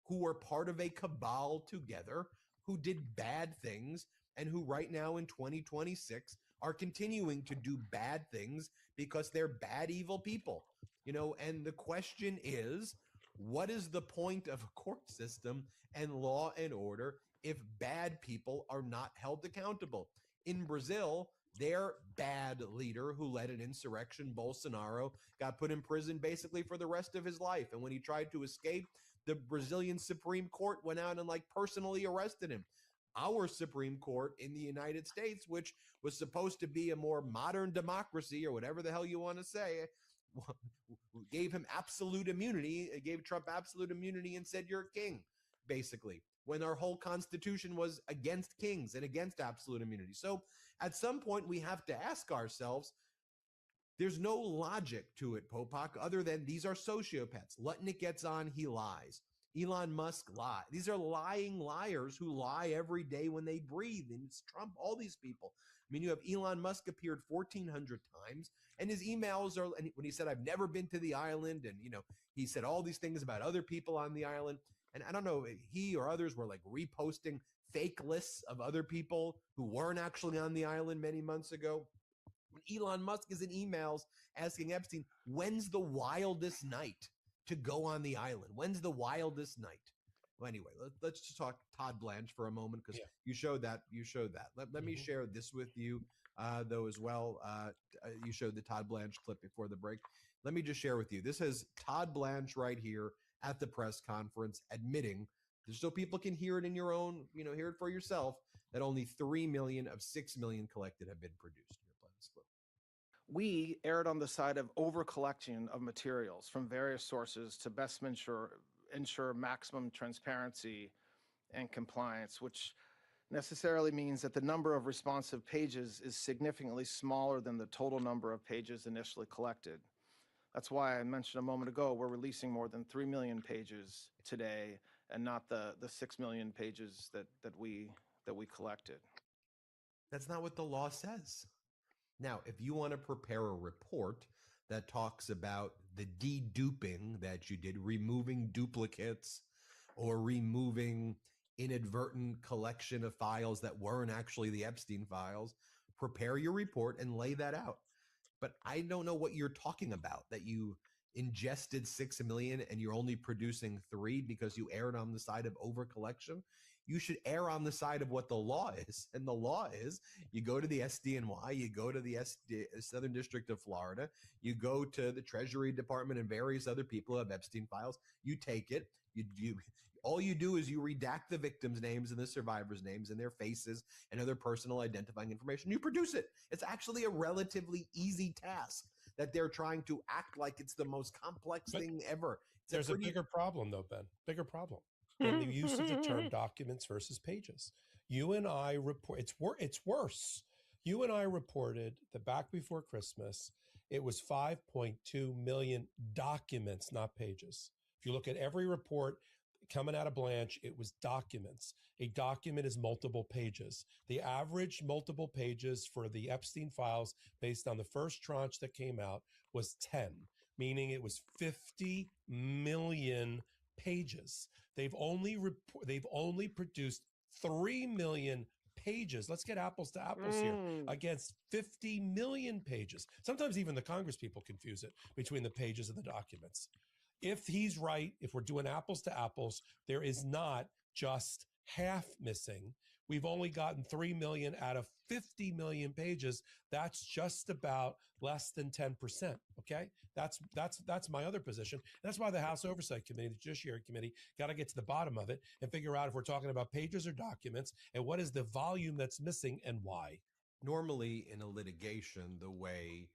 who were part of a cabal together, who did bad things, and who right now in 2026 are continuing to do bad things because they're bad, evil people. And the question is, what is the point of a court system and law and order if bad people are not held accountable? In Brazil, their bad leader who led an insurrection, Bolsonaro, got put in prison basically for the rest of his life. And when he tried to escape, the Brazilian Supreme Court went out and personally arrested him. Our Supreme Court in the United States, which was supposed to be a more modern democracy or whatever the hell you want to say, gave him absolute immunity. It gave Trump absolute immunity and said, "You're a king," basically. when our whole constitution was against kings and against absolute immunity. So at some point, we have to ask ourselves, there's no logic to it, Popak, other than these are sociopaths. Lutnick gets on, he lies. Elon Musk lies. These are lying liars who lie every day when they breathe. And it's Trump, all these people. I mean, you have Elon Musk appeared 1,400 times, and his emails are, and when he said, I've never been to the island, and, he said all these things about other people on the island. And I don't know, he or others were like reposting fake lists of other people who weren't actually on the island many months ago. When Elon Musk is in emails asking Epstein, when's the wildest night to go on the island? When's the wildest night? Well, anyway, let's just talk Todd Blanche for a moment, because you showed that. Let me share this with you, though, as well. You showed the Todd Blanche clip before the break. Let me just share with you. This has Todd Blanche right here at the press conference admitting, just so people can hear it in your own, hear it for yourself, that only 3 million of 6 million collected have been produced. We erred on the side of over collecting of materials from various sources to best ensure maximum transparency and compliance, which necessarily means that the number of responsive pages is significantly smaller than the total number of pages initially collected. That's why I mentioned a moment ago, we're releasing more than 3 million pages today and not the 6 million pages that we collected. That's not what the law says. Now, if you want to prepare a report that talks about the deduping that you did, removing duplicates or removing inadvertent collection of files that weren't actually the Epstein files, prepare your report and lay that out. But I don't know what you're talking about, that you ingested 6 million and you're only producing 3 because you erred on the side of over collection. You should err on the side of what the law is. And the law is you go to the SDNY, you go to the Southern District of Florida, you go to the Treasury Department and various other people who have Epstein files. You take it. All you do is you redact the victims' names and the survivors' names and their faces and other personal identifying information. You produce it. It's actually a relatively easy task that they're trying to act like it's the most complex thing ever. There's a bigger problem, though, Ben. Bigger problem. And the use of the term documents versus pages. You and I report, it's worse. You and I reported that back before Christmas, it was 5.2 million documents, not pages. If you look at every report coming out of Blanche, it was documents. A document is multiple pages. The average multiple pages for the Epstein files based on the first tranche that came out was 10, meaning it was 50 million pages. They've only produced 3 million pages. Let's get apples to apples here, against 50 million pages. Sometimes even the Congress people confuse it between the pages and the documents. If he's right, if we're doing apples to apples, there is not just half missing. We've only gotten 3 million out of 50 million pages. That's just about less than 10%. Okay. That's my other position. That's why the House Oversight Committee, the Judiciary Committee, got to get to the bottom of it and figure out if we're talking about pages or documents and what is the volume that's missing and why. Normally in a litigation, the way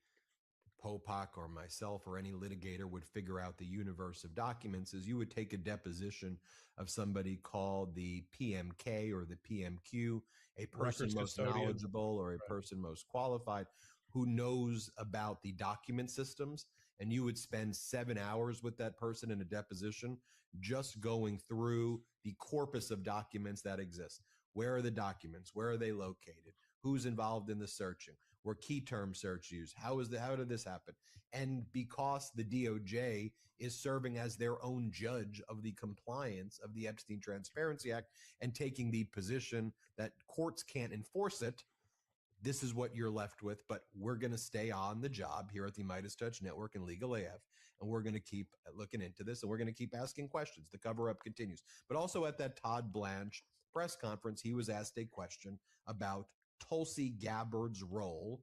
Popak or myself or any litigator would figure out the universe of documents is you would take a deposition of somebody called the PMK or the PMQ, a person most knowledgeable or a person most qualified who knows about the document systems. And you would spend 7 hours with that person in a deposition just going through the corpus of documents that exist. Where are the documents? Where are they located? Who's involved in the searching? Were key term search used? How did this happen? And because the DOJ is serving as their own judge of the compliance of the Epstein Transparency Act and taking the position that courts can't enforce it, this is what you're left with. But we're going to stay on the job here at the MeidasTouch Network and Legal AF, and we're going to keep looking into this, and we're going to keep asking questions. The cover-up continues. But also at that Todd Blanche press conference, he was asked a question about Tulsi Gabbard's role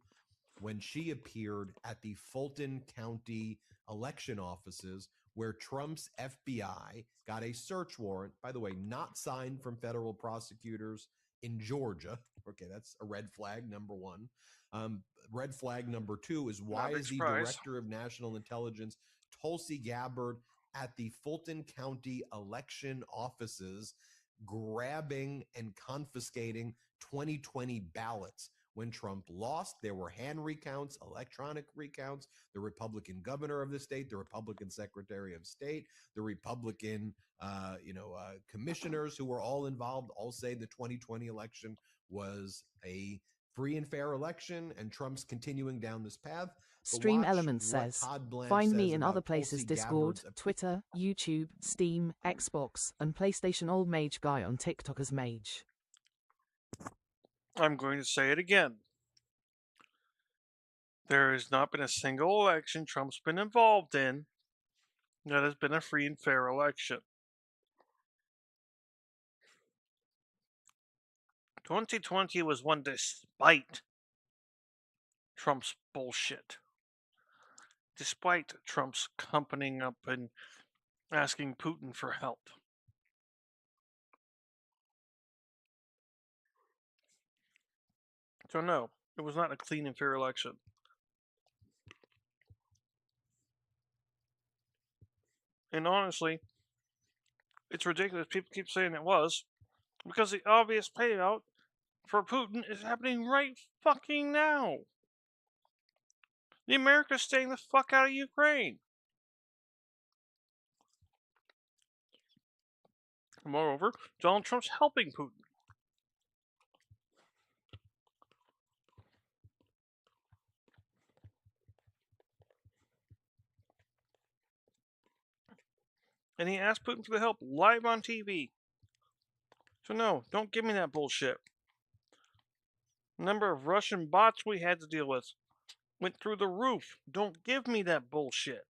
when she appeared at the Fulton County election offices where Trump's FBI got a search warrant, by the way, not signed from federal prosecutors in Georgia. Okay, that's a red flag, number one. Red flag number two is why is the Director of National Intelligence, Tulsi Gabbard, at the Fulton County election offices grabbing and confiscating 2020 ballots. When Trump lost, there were hand recounts, electronic recounts. The Republican governor of the state, the Republican secretary of state, the Republican, commissioners who were all involved all say the 2020 election was a free and fair election, and Trump's continuing down this path. Stream Elements says, find me in other places: Discord, Twitter, YouTube, Steam, Xbox, and PlayStation. Old Mage Guy on TikTok as Mage. I'm going to say it again. There has not been a single election Trump's been involved in that has been a free and fair election. 2020 was one despite Trump's bullshit. Despite Trump's accompanying up and asking Putin for help. So no, it was not a clean and fair election. And honestly, it's ridiculous. People keep saying it was, because the obvious payout for Putin is happening right fucking now. The America's staying the fuck out of Ukraine. Moreover, Donald Trump's helping Putin. And he asked Putin for the help live on TV. So no, don't give me that bullshit. The number of Russian bots we had to deal with went through the roof. Don't give me that bullshit.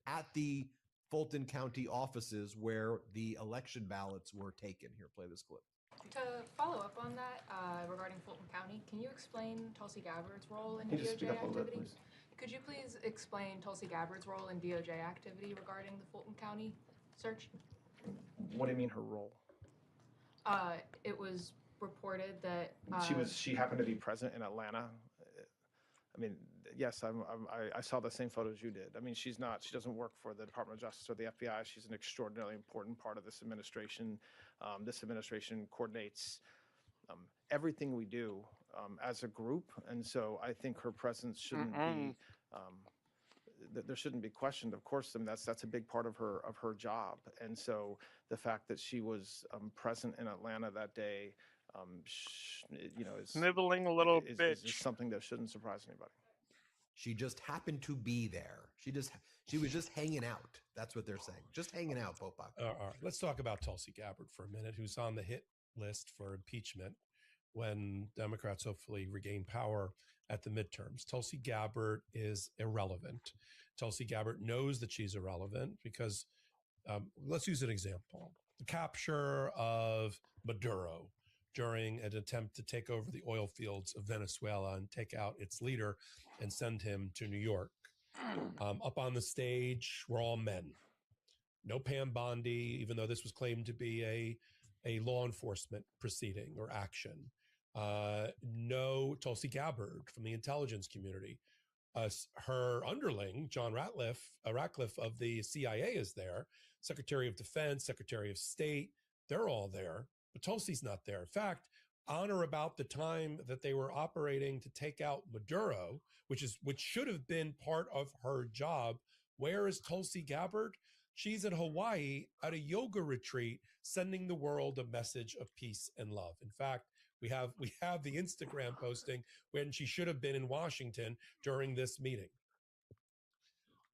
At the Fulton County offices where the election ballots were taken. Here, play this clip. To follow up on that, regarding Fulton County, can you explain Tulsi Gabbard's role in DOJ activity? Could you please explain Tulsi Gabbard's role in DOJ activity regarding the Fulton County search? What do you mean her role? It was reported that she happened to be present in Atlanta. I mean, yes, I saw the same photos you did. I mean, she doesn't work for the Department of Justice or the FBI. She's an extraordinarily important part of this administration. This administration coordinates everything we do as a group, and so I think her presence shouldn't be. There shouldn't be questioned. Of course, I mean, that's a big part of her job, and so the fact that she was present in Atlanta that day, is Sniveling a little bitch. Is something that shouldn't surprise anybody. She just happened to be there. She was just hanging out. That's what they're saying. Just hanging out, Popok. All right, let's talk about Tulsi Gabbard for a minute, who's on the hit list for impeachment when Democrats hopefully regain power at the midterms. Tulsi Gabbard is irrelevant. Tulsi Gabbard knows that she's irrelevant because, let's use an example. The capture of Maduro during an attempt to take over the oil fields of Venezuela and take out its leader and send him to New York. Up on the stage were all men. No Pam Bondi, even though this was claimed to be a law enforcement proceeding or action. No Tulsi Gabbard from the intelligence community. Her underling, John Ratcliffe of the CIA, is there. Secretary of Defense, Secretary of State, they're all there. But Tulsi's not there. In fact, on or about the time that they were operating to take out Maduro, which should have been part of her job, where is Tulsi Gabbard? She's in Hawaii at a yoga retreat, sending the world a message of peace and love. In fact, we have the Instagram posting when she should have been in Washington during this meeting.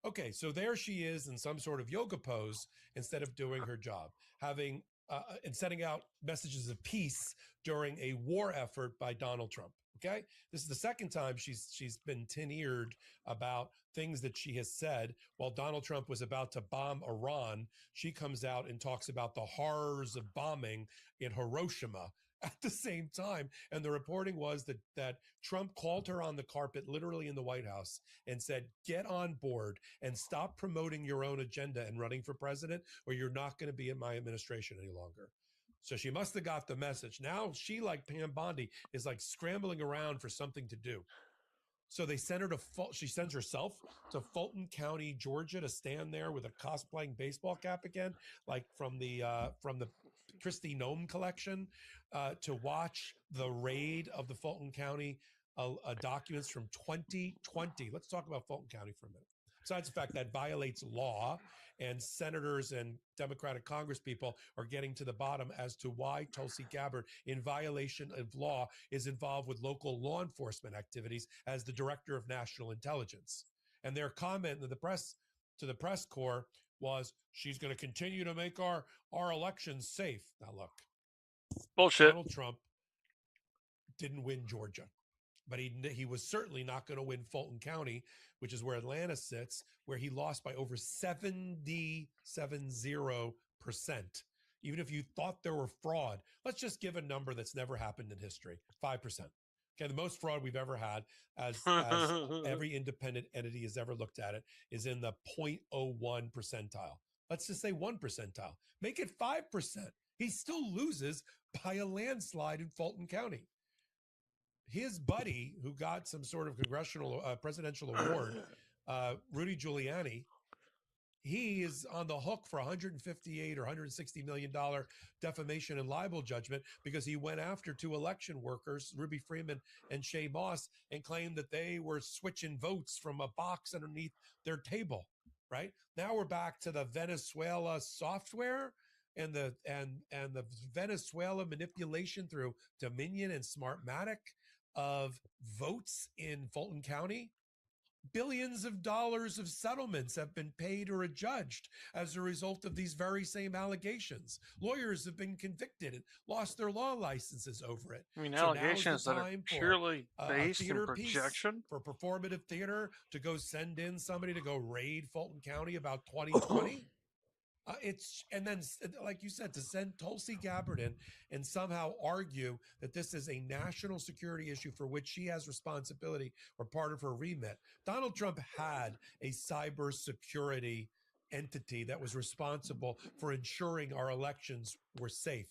Okay, so there she is in some sort of yoga pose instead of doing her job, having and sending out messages of peace during a war effort by Donald Trump. Okay, this is the second time she's been tin-eared about things that she has said. While Donald Trump was about to bomb Iran, she comes out and talks about the horrors of bombing in Hiroshima at the same time. And the reporting was that Trump called her on the carpet, literally in the White House, and said, get on board and stop promoting your own agenda and running for president, or you're not going to be in my administration any longer. So she must have got the message. Now she, like Pam Bondi, is like scrambling around for something to do. So they send her to she sends herself to Fulton County, Georgia, to stand there with a cosplaying baseball cap again, like from the Christie Nome collection, to watch the raid of the Fulton County documents from 2020. Let's talk about Fulton County for a minute. Besides the fact that violates law, and senators and Democratic Congresspeople are getting to the bottom as to why Tulsi Gabbard, in violation of law, is involved with local law enforcement activities as the director of national intelligence. And their comment to the press corps was, she's going to continue to make our elections safe. Now look, bullshit. Donald Trump didn't win Georgia, but he was certainly not going to win Fulton County, which is where Atlanta sits, where he lost by over 70%. Even if you thought there were fraud, let's just give a number that's never happened in history, 5%. Okay, the most fraud we've ever had, as every independent entity has ever looked at it, is in the 0.01 percentile. Let's just say 1 percentile. Make it 5%. He still loses by a landslide in Fulton County. His buddy, who got some sort of presidential award, Rudy Giuliani, he is on the hook for $158 or $160 million defamation and libel judgment because he went after 2 election workers, Ruby Freeman and Shay Moss, and claimed that they were switching votes from a box underneath their table. Right now, we're back to the Venezuela software and the Venezuela manipulation through Dominion and Smartmatic of votes in Fulton County. Billions of dollars of settlements have been paid or adjudged as a result of these very same allegations. Lawyers have been convicted and lost their law licenses over it. I mean, so allegations that are purely based in projection for performative theater to go send in somebody to go raid Fulton County about 2020. And then, like you said, to send Tulsi Gabbard in and somehow argue that this is a national security issue for which she has responsibility or part of her remit. Donald Trump had a cybersecurity entity that was responsible for ensuring our elections were safe.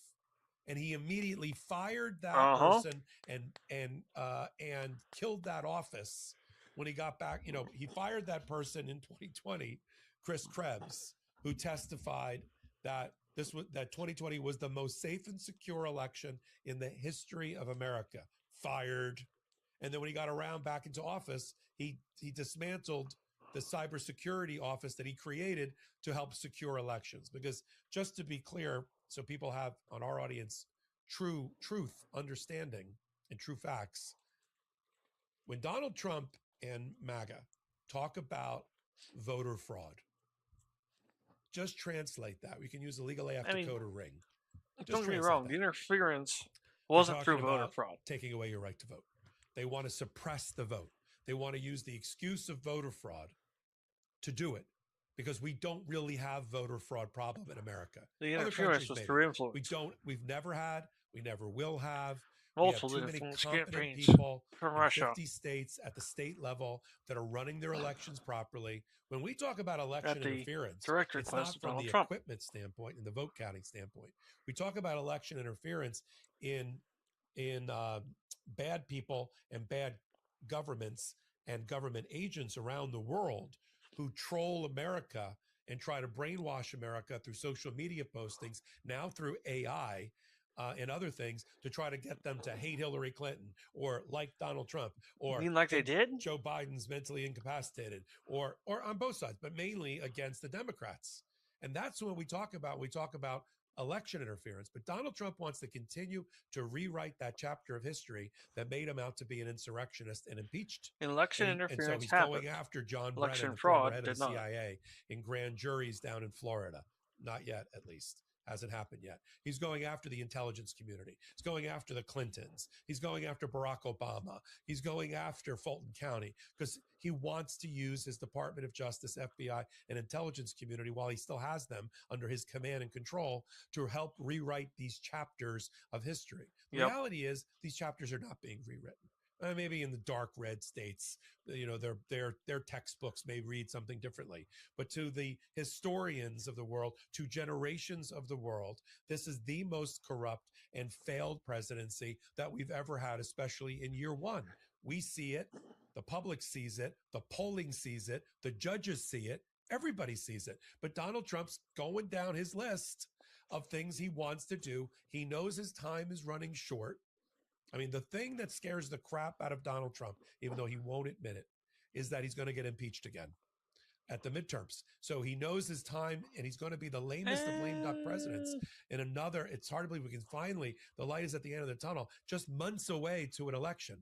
And he immediately fired that person and killed that office when he got back. You know, he fired that person in 2020, Chris Krebs, who testified that 2020 was the most safe and secure election in the history of America. Fired. And then when he got around back into office, he dismantled the cybersecurity office that he created to help secure elections. Because just to be clear, so people have on our audience truth, understanding, and true facts, when Donald Trump and MAGA talk about voter fraud, just translate that. We can use the legal AF decoder ring. Don't get me wrong. The interference wasn't through voter fraud. Taking away your right to vote. They want to suppress the vote. They want to use the excuse of voter fraud to do it because we don't really have voter fraud problem in America. The interference was through influence. We've never had. We never will have. Multiple we have too many influence competent campaigns people from in Russia. 50 states at the state level that are running their elections properly. When we talk about election interference, it's not from the equipment standpoint and the vote counting standpoint. We talk about election interference in bad people and bad governments and government agents around the world who troll America and try to brainwash America through social media postings, now through AI and other things, to try to get them to hate Hillary Clinton or like Donald Trump or like they did? Joe Biden's mentally incapacitated or on both sides, but mainly against the Democrats. And that's what we talk about. We talk about election interference. But Donald Trump wants to continue to rewrite that chapter of history that made him out to be an insurrectionist and impeached. Election interference and so he's happened. going after John Election Brennan, fraud head did of the not. CIA, in grand juries down in Florida. Not yet, at least. Hasn't happened yet. He's going after the intelligence community. He's going after the Clintons. He's going after Barack Obama. He's going after Fulton County because he wants to use his Department of Justice, FBI, and intelligence community while he still has them under his command and control to help rewrite these chapters of history. The reality is these chapters are not being rewritten. Maybe in the dark red states, you know, their textbooks may read something differently. But to the historians of the world, to generations of the world, this is the most corrupt and failed presidency that we've ever had, especially in year one. We see it. The public sees it. The polling sees it. The judges see it. Everybody sees it. But Donald Trump's going down his list of things he wants to do. He knows his time is running short. I mean, the thing that scares the crap out of Donald Trump, even though he won't admit it, is that he's going to get impeached again at the midterms. So he knows his time, and he's going to be the lamest of lame duck presidents in another. It's hard to believe we can finally, the light is at the end of the tunnel, just months away to an election.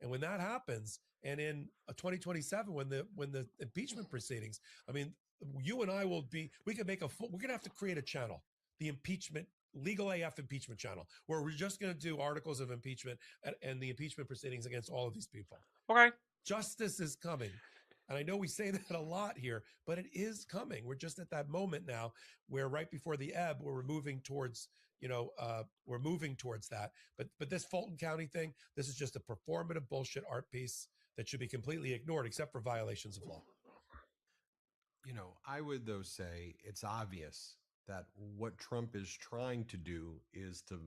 And when that happens, and in 2027, when the impeachment proceedings, I mean, you and I will be, we can make we're going to have to create a channel, the impeachment, Legal AF impeachment channel, where we're just going to do articles of impeachment and the impeachment proceedings against all of these people. Okay. Justice is coming. And I know we say that a lot here, but it is coming. We're just at that moment now where right before the ebb, we're moving towards, we're moving towards that. But this Fulton County thing, this is just a performative bullshit art piece that should be completely ignored, except for violations of law. I would, though, say it's obvious that what Trump is trying to do is to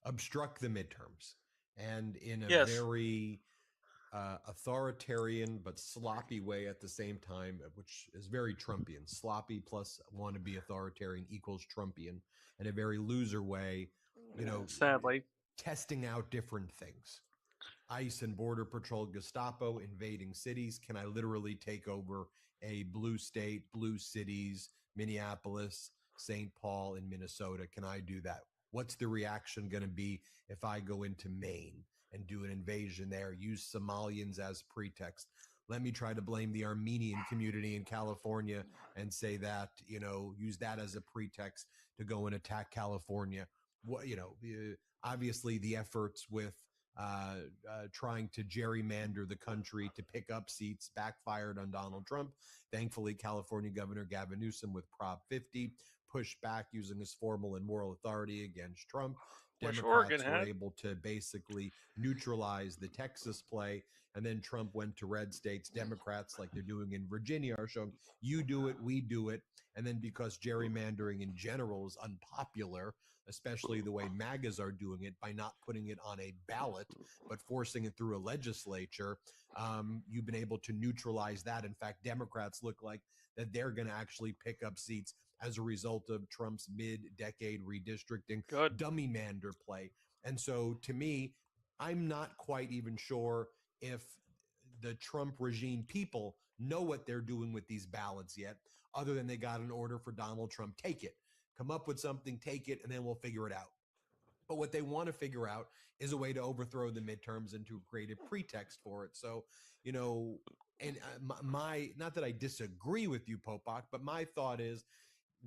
obstruct the midterms, and in a very authoritarian but sloppy way at the same time, which is very Trumpian. Sloppy plus want to be authoritarian equals Trumpian, in a very loser way, sadly testing out different things. ICE and Border Patrol, Gestapo invading cities. Can I literally take over a blue state, blue cities, Minneapolis, St. Paul, and Minnesota? Can I do that? What's the reaction going to be if I go into Maine and do an invasion there, use Somalians as pretext? Let me try to blame the Armenian community in California and say that, use that as a pretext to go and attack California. Obviously the efforts with trying to gerrymander the country to pick up seats backfired on Donald Trump. Thankfully, California Governor Gavin Newsom with Prop 50 pushed back using his formal and moral authority against Trump. Democrats were able to basically neutralize the Texas play, and then Trump went to red states. Democrats, like they're doing in Virginia, are showing you do it, we do it. And then because gerrymandering in general is unpopular, especially the way MAGAs are doing it by not putting it on a ballot, but forcing it through a legislature, you've been able to neutralize that. In fact, Democrats look like that they're going to actually pick up seats as a result of Trump's mid-decade redistricting dummy mander play. And so to me, I'm not quite even sure if the Trump regime people know what they're doing with these ballots yet, other than they got an order for Donald Trump, take it. Come up with something, take it, and then we'll figure it out. But what they want to figure out is a way to overthrow the midterms and to create a pretext for it. So, and my, not that I disagree with you, Popok, but my thought is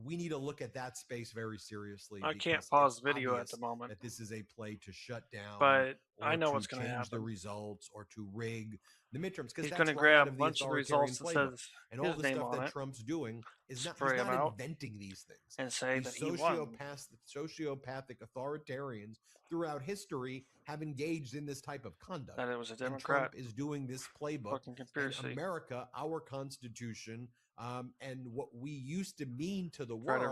we need to look at that space very seriously. I can't pause video at the moment. That this is a play to shut down, but I know what's going to happen. The results or to rig the midterms, because he's going to grab a bunch of results that says and all the stuff that it, Trump's doing is not, he's not inventing these things and say that he won. Sociopathic authoritarians throughout history have engaged in this type of conduct. That it was a Democrat. And Trump is doing this playbook. And America, our Constitution, and what we used to mean to the world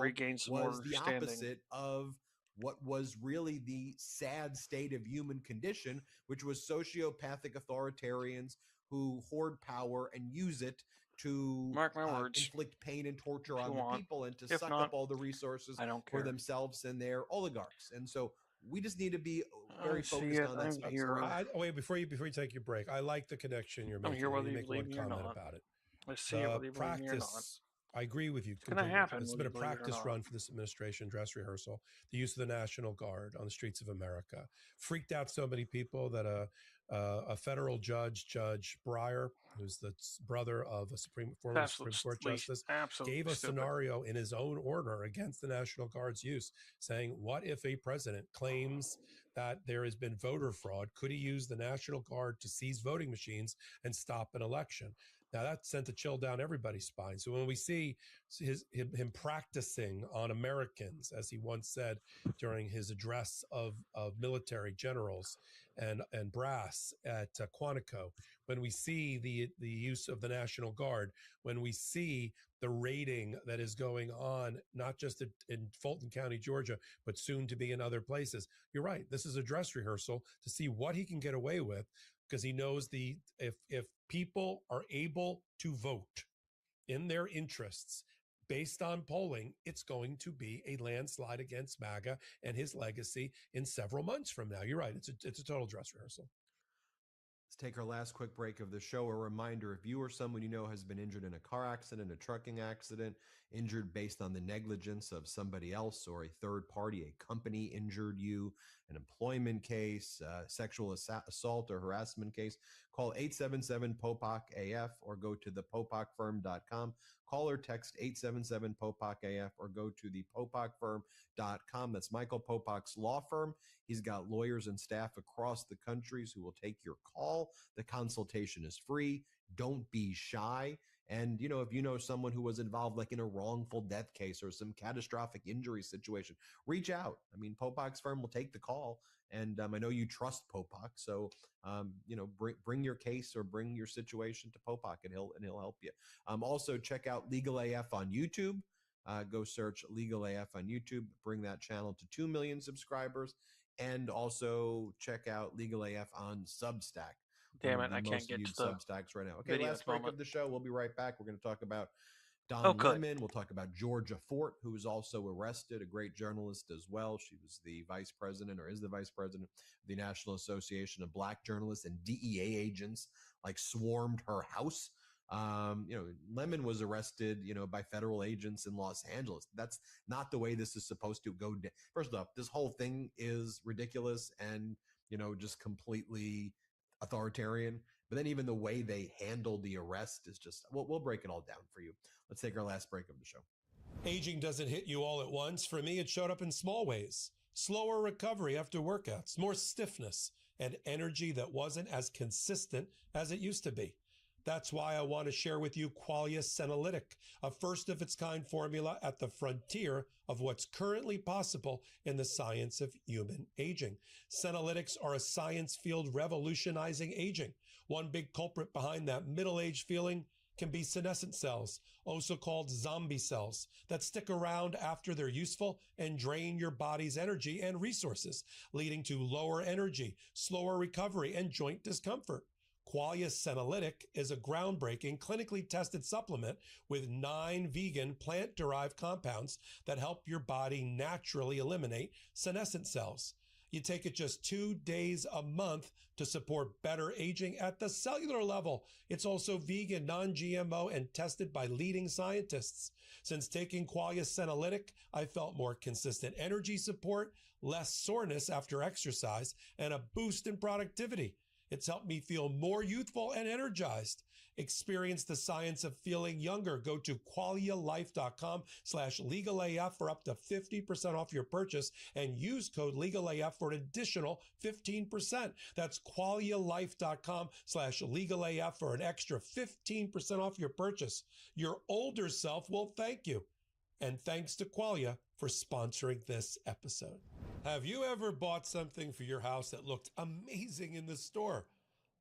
was the opposite of what was really the sad state of human condition, which was sociopathic authoritarians who hoard power and use it to inflict pain and torture on the people and to suck up all the resources for themselves and their oligarchs. And so we just need to be very focused on that stuff. Wait, before you take your break, I like the connection you're making. I'm here make one comment about it. Let's see whether you believe me or not. I agree with you. It's going to happen. It's been a practice run for this administration, dress rehearsal, the use of the National Guard on the streets of America. Freaked out so many people that a federal judge, Judge Breyer, who's the brother of a former Supreme Court justice, gave a scenario in his own order against the National Guard's use, saying, what if a president claims that there has been voter fraud? Could he use the National Guard to seize voting machines and stop an election? Now that sent a chill down everybody's spine. So when we see him practicing on Americans, as he once said during his address of military generals and brass at Quantico, when we see the use of the National Guard, when we see the raiding that is going on, not just in Fulton County, Georgia, but soon to be in other places, you're right. This is a dress rehearsal to see what he can get away with, because he knows if people are able to vote in their interests based on polling, it's going to be a landslide against MAGA and his legacy in several months from now. You're right. It's a total dress rehearsal. Let's take our last quick break of the show. A reminder, if you or someone you know has been injured in a car accident, a trucking accident, injured based on the negligence of somebody else or a third party, a company injured you, an employment case, sexual assault or harassment case, call 877-POPOC-AF or go to thepopocfirm.com. Call or text 877-POPOC-AF or go to thepopocfirm.com. That's Michael Popoc's law firm. He's got lawyers and staff across the countries who will take your call. The consultation is free. Don't be shy. And, you know, if you know someone who was involved like in a wrongful death case or some catastrophic injury situation, reach out. I mean, Popoc's firm will take the call. And I know you trust Popoc. So, you know, bring your case or bring your situation to Popoc and he'll help you. Also, check out Legal AF on YouTube. Go search Legal AF on YouTube. Bring that channel to 2 million subscribers. And also check out Legal AF on Substack. Damn it, I can't get to the Substacks right now. Okay, last break of the show. We'll be right back. We're going to talk about Don Lemon. We'll talk about Georgia Fort, who was also arrested, a great journalist as well. She was the vice president, or is the vice president of the National Association of Black Journalists, and DEA agents like swarmed her house. You know, Lemon was arrested, you know, by federal agents in Los Angeles. That's not the way this is supposed to go. First off, this whole thing is ridiculous and, you know, just completely authoritarian. But then even the way they handled the arrest is just, we'll break it all down for you. Let's take our last break of the show. Aging doesn't hit you all at once. For me, it showed up in small ways. Slower recovery after workouts, more stiffness, and energy that wasn't as consistent as it used to be. That's why I want to share with you Qualia Senolytic, a first-of-its-kind formula at the frontier of what's currently possible in the science of human aging. Senolytics are a science field revolutionizing aging. One big culprit behind that middle-aged feeling can be senescent cells, also called zombie cells, that stick around after they're useful and drain your body's energy and resources, leading to lower energy, slower recovery, and joint discomfort. Qualia Senolytic is a groundbreaking, clinically tested supplement with 9 vegan plant-derived compounds that help your body naturally eliminate senescent cells. You take it just 2 days a month to support better aging at the cellular level. It's also vegan, non-GMO, and tested by leading scientists. Since taking Qualia Senolytic, I felt more consistent energy support, less soreness after exercise, and a boost in productivity. It's helped me feel more youthful and energized. Experience the science of feeling younger. Go to qualialife.com/legalaf for up to 50% off your purchase and use code legalaf for an additional 15%. That's qualialife.com/legalaf for an extra 15% off your purchase. Your older self will thank you. And thanks to Qualia for sponsoring this episode. Have you ever bought something for your house that looked amazing in the store,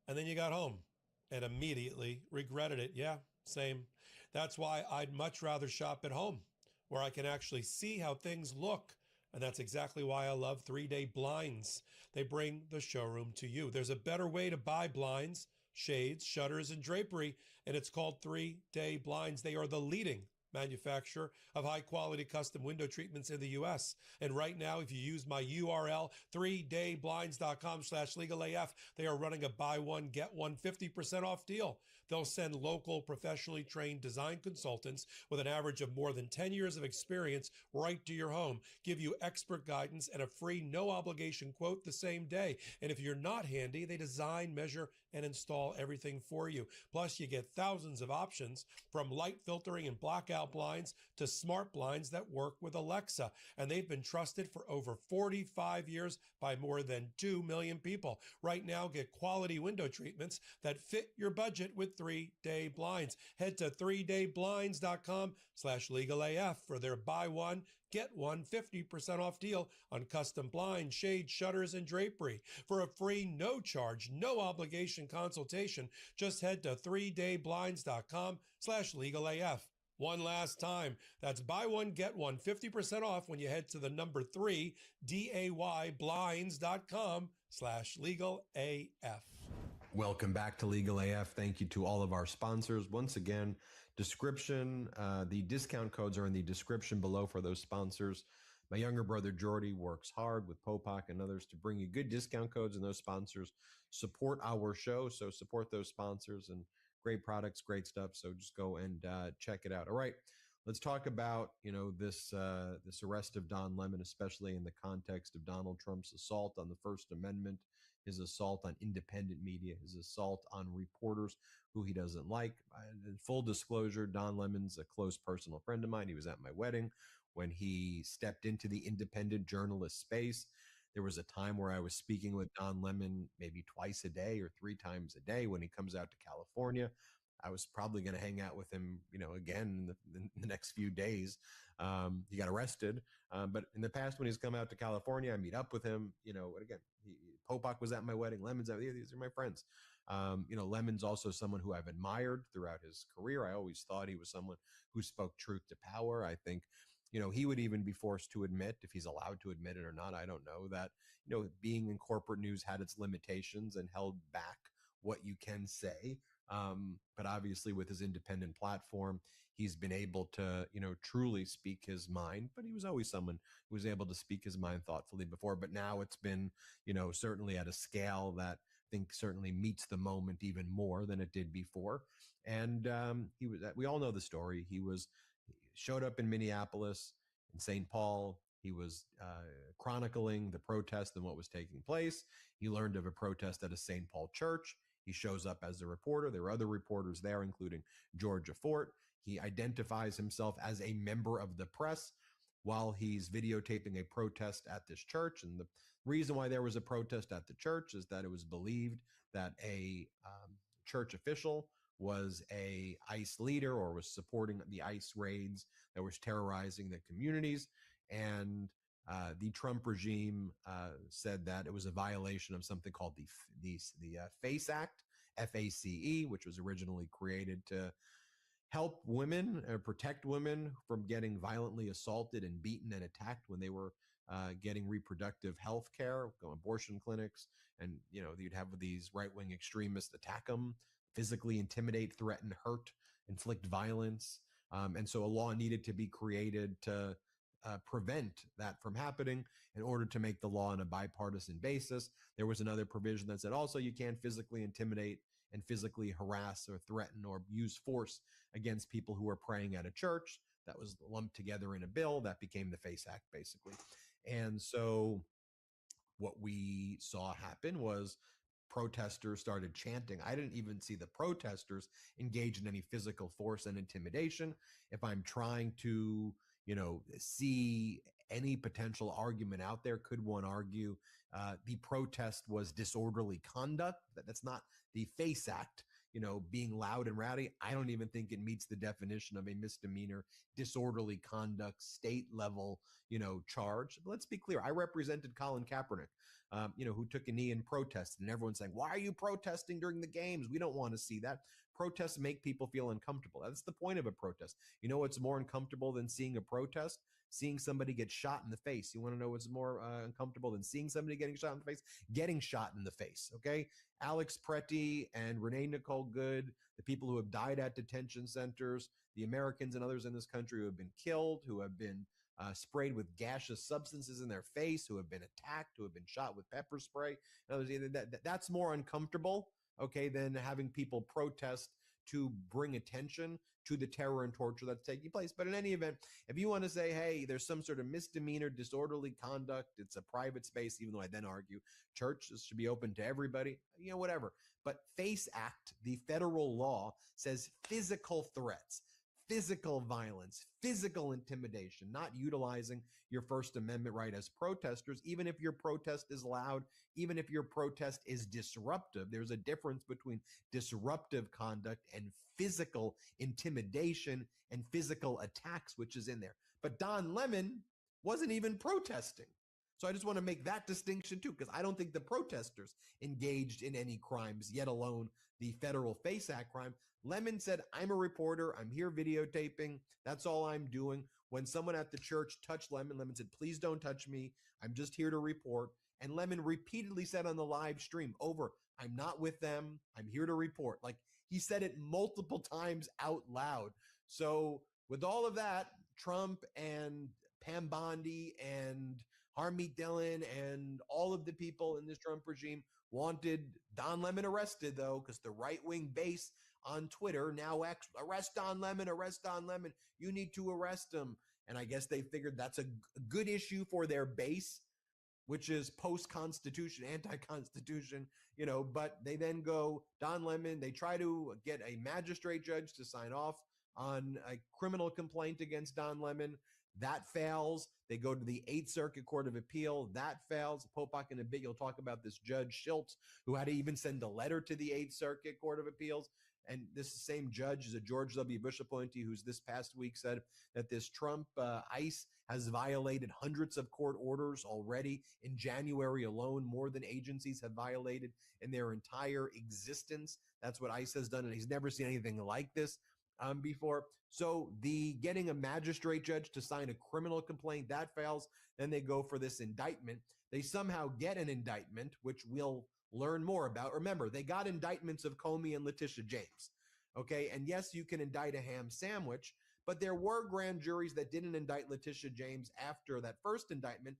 and then you got home and immediately regretted it? Yeah, same. That's why I'd much rather shop at home, where I can actually see how things look. And that's exactly why I love 3-Day Blinds. They bring the showroom to you. There's a better way to buy blinds, shades, shutters, and drapery, and it's called 3-Day Blinds. They are the leading manufacturer of high-quality custom window treatments in the U.S. And right now, if you use my URL, 3dayblinds.com/legalaf, they are running a buy one, get one 50% off deal. They'll send local, professionally trained design consultants with an average of more than 10 years of experience right to your home, give you expert guidance and a free, no-obligation quote the same day. And if you're not handy, they design, measure, and install everything for you. Plus, you get thousands of options, from light filtering and blackout blinds to smart blinds that work with Alexa. And they've been trusted for over 45 years by more than 2 million people. Right now, get quality window treatments that fit your budget with 3-day blinds. Head to 3dayblinds.com/legalaf for their buy one, get one 50% off deal on custom blinds, shades, shutters, and drapery. For a free, no charge, no obligation consultation, just head to 3dayblinds.com/legalaf. One last time, that's buy one, get one 50% off when you head to the number 3, dayblinds.com/legalaf. Welcome back to Legal AF. Thank you to all of our sponsors. Once again, description, the discount codes are in the description below for those sponsors. My younger brother, Jordy, works hard with Popak and others to bring you good discount codes, and those sponsors support our show. So support those sponsors, and great products, great stuff. So just go and check it out. All right, let's talk about, this arrest of Don Lemon, especially in the context of Donald Trump's assault on the First Amendment, his assault on independent media, his assault on reporters who he doesn't like. In full disclosure, Don Lemon's a close personal friend of mine. He was at my wedding when he stepped into the independent journalist space. There was a time where I was speaking with Don Lemon maybe twice a day or 3 times a day. When he comes out to California, I was probably going to hang out with him, again in the next few days. He got arrested. But in the past, when he's come out to California, I meet up with him. Again, Popak was at my wedding. Lemon's out. These are my friends. Lemon's also someone who I've admired throughout his career. I always thought he was someone who spoke truth to power. I think, he would even be forced to admit, if he's allowed to admit it or not, I don't know, that, being in corporate news had its limitations and held back what you can say. But obviously with his independent platform, he's been able to, truly speak his mind, but he was always someone who was able to speak his mind thoughtfully before. But now it's been, certainly at a scale that I think certainly meets the moment even more than it did before. And we all know the story. He showed up in Minneapolis, in St. Paul. He was chronicling the protest and what was taking place. He learned of a protest at a St. Paul church. He shows up as a reporter. There were other reporters there, including Georgia Fort. He identifies himself as a member of the press while he's videotaping a protest at this church. And the reason why there was a protest at the church is that it was believed that a church official was a ICE leader or was supporting the ICE raids that was terrorizing the communities. And the Trump regime said that it was a violation of something called the FACE Act, FACE, which was originally created to help women, protect women from getting violently assaulted and beaten and attacked when they were getting reproductive health care, abortion clinics. And, you'd have these right-wing extremists attack them, physically intimidate, threaten, hurt, inflict violence. And so a law needed to be created to prevent that from happening in order to make the law on a bipartisan basis. There was another provision that said also you can't physically intimidate and physically harass or threaten or use force against people who are praying at a church. That was lumped together in a bill that became the FACE Act, basically. And so what we saw happen was protesters started chanting. I didn't even see the protesters engage in any physical force and intimidation. If I'm trying to, see any potential argument out there, could one argue the protest was disorderly conduct? That's not the FACE Act, being loud and rowdy. I don't even think it meets the definition of a misdemeanor, disorderly conduct, state level, charge. But let's be clear. I represented Colin Kaepernick, who took a knee and protested, and everyone's saying, why are you protesting during the games? We don't want to see that. Protests make people feel uncomfortable. That's the point of a protest. You know what's more uncomfortable than seeing a protest? Seeing somebody get shot in the face. You want to know what's more uncomfortable than seeing somebody getting shot in the face? Getting shot in the face, okay? Alex Pretty and Renee Nicole Good, the people who have died at detention centers, the Americans and others in this country who have been killed, who have been sprayed with gaseous substances in their face, who have been attacked, who have been shot with pepper spray. That's more uncomfortable, okay, than having people protest to bring attention to the terror and torture that's taking place. But in any event, if you want to say, hey, there's some sort of misdemeanor, disorderly conduct, it's a private space, even though I then argue churches should be open to everybody, whatever. But FACE Act, the federal law, says physical threats. physical violence, physical intimidation, not utilizing your First Amendment right as protesters, even if your protest is loud, even if your protest is disruptive. There's a difference between disruptive conduct and physical intimidation and physical attacks, which is in there. But Don Lemon wasn't even protesting. So I just want to make that distinction too, because I don't think the protesters engaged in any crimes, yet alone the Federal FACE Act crime. Lemon said, I'm a reporter. I'm here videotaping. That's all I'm doing. When someone at the church touched Lemon, Lemon said, please don't touch me. I'm just here to report. And Lemon repeatedly said on the live stream, I'm not with them. I'm here to report. Like, he said it multiple times out loud. So with all of that, Trump and Pam Bondi and Harmeet Dillon and all of the people in this Trump regime wanted Don Lemon arrested, though, because the right-wing base on Twitter now arrest Don Lemon, arrest Don Lemon. You need to arrest him. And I guess they figured that's a good issue for their base, which is post-Constitution, anti-Constitution, but they then go, Don Lemon, they try to get a magistrate judge to sign off on a criminal complaint against Don Lemon. That fails. They go to the 8th Circuit Court of Appeal. That fails. Popok, in a bit, you'll talk about this Judge Schiltz, who had to even send a letter to the 8th Circuit Court of Appeals. And this same judge is a George W. Bush appointee who's this past week said that this Trump ICE has violated hundreds of court orders already. In January alone, more than agencies have violated in their entire existence. That's what ICE has done, and he's never seen anything like this before. So the getting a magistrate judge to sign a criminal complaint, that fails. Then they go for this indictment. They somehow get an indictment, which we'll learn more about. Remember, they got indictments of Comey and Letitia James. Okay. And yes, you can indict a ham sandwich, but there were grand juries that didn't indict Letitia James after that first indictment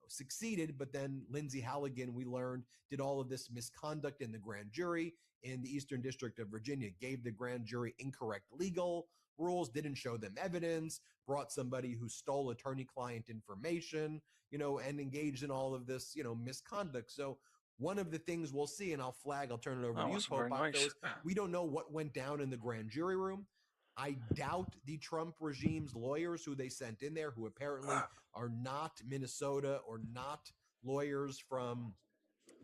succeeded. But then Lindsay Halligan, we learned, did all of this misconduct in the grand jury in the Eastern District of Virginia, gave the grand jury incorrect legal rules, didn't show them evidence, brought somebody who stole attorney-client information, and engaged in all of this, misconduct. So one of the things we'll see, and I'll turn it over to you, Popok, is we don't know what went down in the grand jury room. I doubt the Trump regime's lawyers who they sent in there, who apparently are not Minnesota or not lawyers from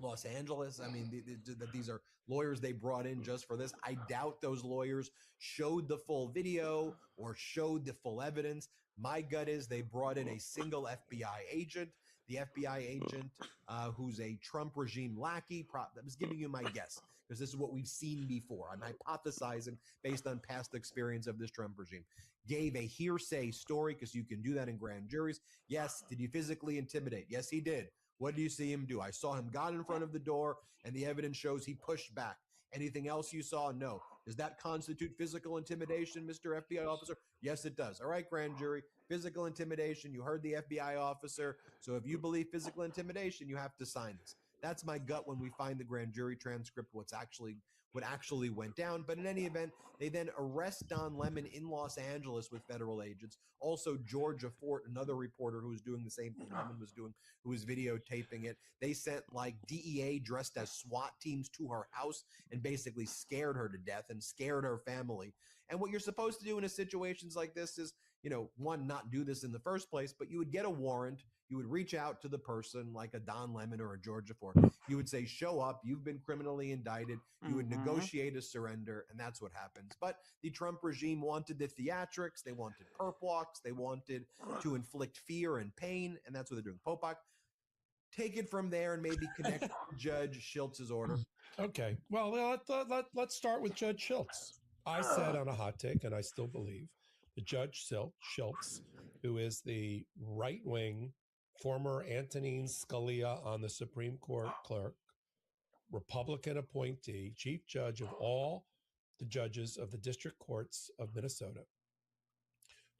Los Angeles. I mean, that these are lawyers they brought in just for this. I doubt those lawyers showed the full video or showed the full evidence. My gut is they brought in a single FBI agent, the FBI agent who's a Trump regime lackey. I'm just giving you my guess because this is what we've seen before. I'm hypothesizing based on past experience of this Trump regime. Gave a hearsay story because you can do that in grand juries. Yes, did he physically intimidate? Yes, he did. What do you see him do? I saw him got in front of the door, and the evidence shows he pushed back. Anything else you saw? No. Does that constitute physical intimidation, Mr. FBI officer? Yes, it does. All right, grand jury, physical intimidation. You heard the FBI officer. So if you believe physical intimidation, you have to sign this. That's my gut when we find the grand jury transcript, what actually went down. But in any event, they then arrest Don Lemon in Los Angeles with federal agents. Also, Georgia Fort, another reporter who was doing the same thing Lemon was doing, who was videotaping it. They sent like DEA dressed as SWAT teams to her house and basically scared her to death and scared her family. And what you're supposed to do in situations like this is, one, not do this in the first place, but you would get a warrant. You would reach out to the person like a Don Lemon or a Georgia Fort. You would say, show up. You've been criminally indicted. You would negotiate a surrender, and that's what happens. But the Trump regime wanted the theatrics. They wanted perp walks. They wanted to inflict fear and pain, and that's what they're doing. Popok, take it from there and maybe connect Judge Schiltz's order. Okay. Well, let's start with Judge Schiltz. I said on a hot take, and I still believe, that Judge Schiltz, who is the right-wing former Antonin Scalia on the Supreme Court clerk, Republican appointee, chief judge of all the judges of the district courts of Minnesota,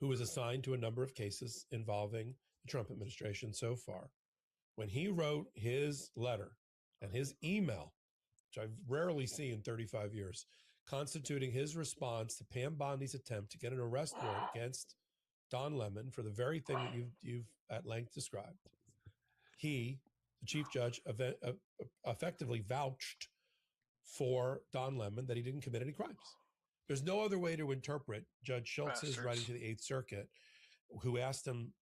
who was assigned to a number of cases involving the Trump administration so far. When he wrote his letter and his email, which I've rarely seen in 35 years, constituting his response to Pam Bondi's attempt to get an arrest warrant against Don Lemon for the very thing that you've at length described, he, the chief judge, effectively vouched for Don Lemon that he didn't commit any crimes. There's no other way to interpret Judge Schultz's writing to the Eighth Circuit, who asked him,